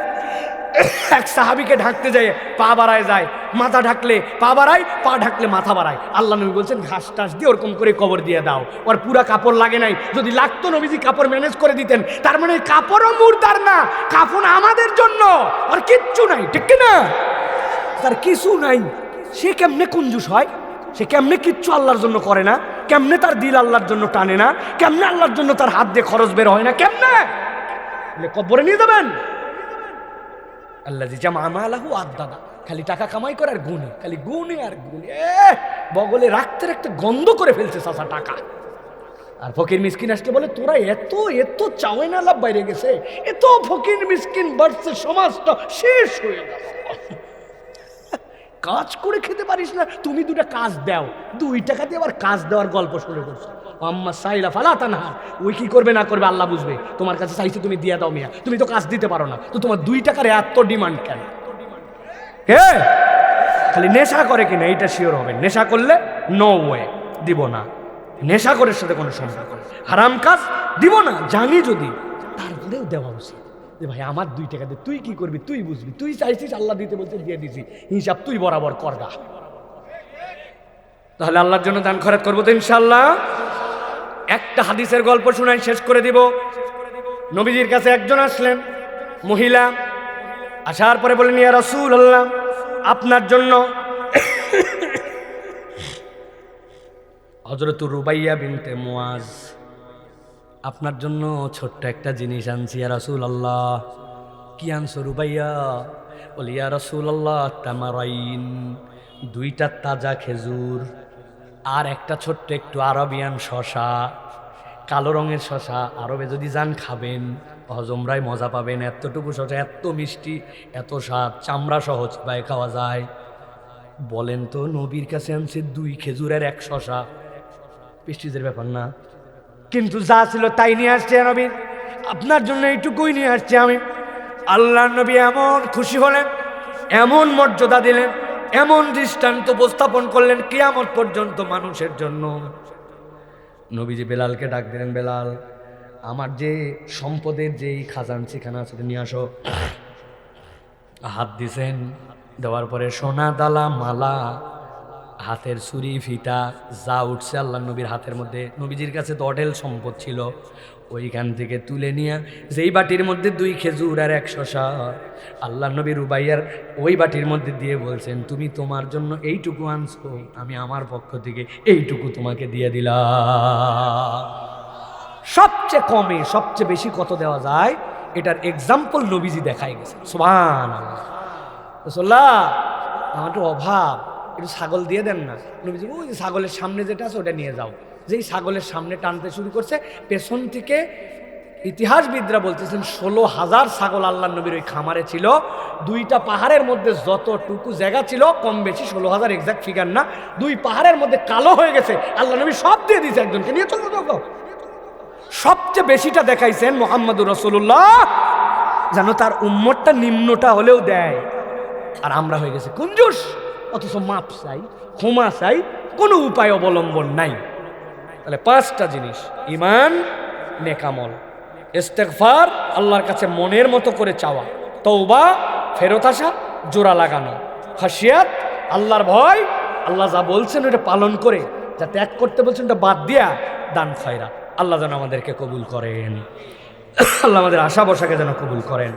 এক সাহাবীকে ঢাকতে যায়, পা বাড়ায় যায়, মাথা ঢাকলে পা বাড়ায়, পা ঢাকলে মাথা বাড়ায়। আল্লাহ নবী বলছেন ঘাস টাস দিয়ে ওরকম করে কবর দিয়ে দাও, ওর পুরা কাপড় লাগে নাই। যদি লাগতো নবীজি কাপড় ম্যানেজ করে দিতেন। তার মানে কাপড়ও মুর্দার না, কাফন আমাদের জন্য, আর কিচ্ছু নাই, ঠিক না? তার কিছু নাই, সে কেমনে কঞ্জুস হয়, সে কেমনে কিচ্ছু আল্লাহর জন্য করে না, কেমনে তার দিল আল্লাহর জন্য টানে না, কেমনে আল্লাহর জন্য তার হাত দিয়ে খরচ বের হয় না, কেমনে কবরে নিয়ে যাবেন। আল্লাহ জামা আমালাহু আদাদা, খালি টাকা কামাই করে আর গুনে, খালি গুনে আর গুনে, বগলে রাখতে রাখতে গন্ধ করে ফেলছে চাচা টাকা। আর ফকির মিসকিন আসতে বলে তোরা এত এত চাওয়াই না, লাভ বাইরে গেছে, এত ফকির মিসকিন বাড়ছে, সমাজটা শেষ হয়ে গেল। কাজ করে খেতে পারিস না, তুমি 2টা কাজ দাও, 2 টাকা দিয়ে আবার কাজ দেওয়ার গল্প শুরু করছো। আম্মা সাইলা ফালা তানহার, ওই কি করবে না করবে আল্লাহ বুঝবে, তোমার কাছে চাইছে তুমি দিয়া দাও মিয়া, তুমি তো কাজ দিতে পারো না, তো তোমার 2 টাকার এত ডিমান্ড কেন? কে খালি নেশা করে কিনা এইটা শিওর হবেন, নেশা করলে নো ওয়ে দিব না, নেশা করার সাথে কোনো সম্পর্ক, হারাম কাজ দিব না জানি যদি, তারপরেও দেওয়া উচিত। যে ভাই আমার 2 টাকা দে, তুই কি করবি তুই বুঝবি, তুই চাইছিস আল্লাহ দিতে বলছে দিয়ে দিছি, হিসাব তুই বরাবর করগা। তাহলে আল্লাহর জন্য দান খয়রাত করবো তো ইনশাআল্লাহ। একটা হাদিসের গল্প শুনাই শেষ করে দিব। নবীজির কাছে একজন আসলেন, মহিলা। আসার পরে বলেন, ইয়া রাসূলুল্লাহ, আপনার জন্য হযরত রুবাইয়া বিনতে মুয়াজ, আপনার জন্য ছোট্ট একটা জিনিস আনছি ইয়া রাসূলুল্লাহ। কি আনছো রুবাইয়া? বলি, ইয়া রাসূলুল্লাহ, তামারাইন, দুইটা তাজা খেজুর আর একটা ছোট্ট একটু আরবিয়ান শশা, কালো রঙের শশা। আরবে যদি যান খাবেন, হজমরায় মজা পাবেন। এতটুকু শশা, এত মিষ্টি, এত স্বাদ, চামড়া সহ চিবায় খাওয়া যায়। বলেন তো, নবীর কাছে আনছে 2 খেজুরের 1 শশা, প্রেস্টিজের ব্যাপার না? কিন্তু যা ছিল তাই নিয়ে আসছে নবী, আপনার জন্য এইটুকুই নিয়ে আসছে আমি। আল্লাহ নবী এমন খুশি হলেন, এমন মর্যাদা দিলেন, এমন দৃষ্টান্ত উপস্থাপন করলেন কিয়ামত পর্যন্ত মানুষের জন্য। নবীজি বেলালকে ডাক দিলেন, বেলাল, আমার যে সম্পদের যেই খাজান সেখানে আছে নিয়ে আসো। হাত দিছেন, দেওয়ার পরে সোনা দালা, মালা, হাতের ছুরি, ফিতা যা উঠছে আল্লাহ নবীর হাতের মধ্যে। নবীজির কাছে তো অঢেল সম্পদ ছিল, ওইখান থেকে তুলে নিয়ে যেই বাটির মধ্যে 2 খেজুর আর 1 শশা, আল্লাহ নবী রুবাইয়ার ওই বাটির মধ্যে দিয়ে বলছেন, তুমি তোমার জন্য এইটুকু আনছো, আমি আমার পক্ষ থেকে এইটুকু তোমাকে দিয়ে দিলাম। সবচেয়ে কমে সবচেয়ে বেশি কত দেওয়া যায়, এটার এক্সাম্পল নবীজি দেখাই গেছে। সুবহানাল্লাহ। রাসূলুল্লাহ, আমার তো অভাব, একটু ছাগল দিয়ে দেন না। নবীজি, ওই ছাগলের সামনে যেটা আছে ওটা নিয়ে যাও। যেই ছাগলের সামনে টানতে শুরু করছে, পেছন থেকে ইতিহাসবিদরা বলতেছেন 16,000 ছাগল আল্লাহ নবীর ওই খামারে ছিল। 2টা পাহাড়ের মধ্যে যতটুকু জায়গা ছিল, কম বেশি 16,000 এক্সাক্ট ফিগার না, 2 পাহাড়ের মধ্যে কালো হয়ে গেছে। আল্লাহ নবী সব দিয়ে দিয়েছে, একজনকে নিয়ে চলো দেখো। সবচেয়ে বেশিটা দেখাইছেন মুহাম্মদুর রাসূলুল্লাহ, যেন তার উম্মতটা নিম্নটা হলেও দেয়। আর আমরা হয়ে গেছে কুঞ্জুস, অথচ মাপ চাই, ক্ষমা চাই, কোনো উপায় অবলম্বন নাই। তাহলে 5টা জিনিস: ঈমান, নেকামল, ইস্তেগফার, আল্লাহর কাছে মনের মতো করে চাওয়া, তওবা, ফেরত আসা, জোড়া লাগানো, খাশিয়াত, আল্লাহর ভয়, আল্লাহ যা বলছেন ওটা পালন করে, যা ত্যাগ করতে বলছেন ওটা বাদ দিয়া দান খয়রাত। আল্লাহ যেন আমাদেরকে কবুল করেন, আল্লাহ আমাদের আশা বসাকে যেন কবুল করেন।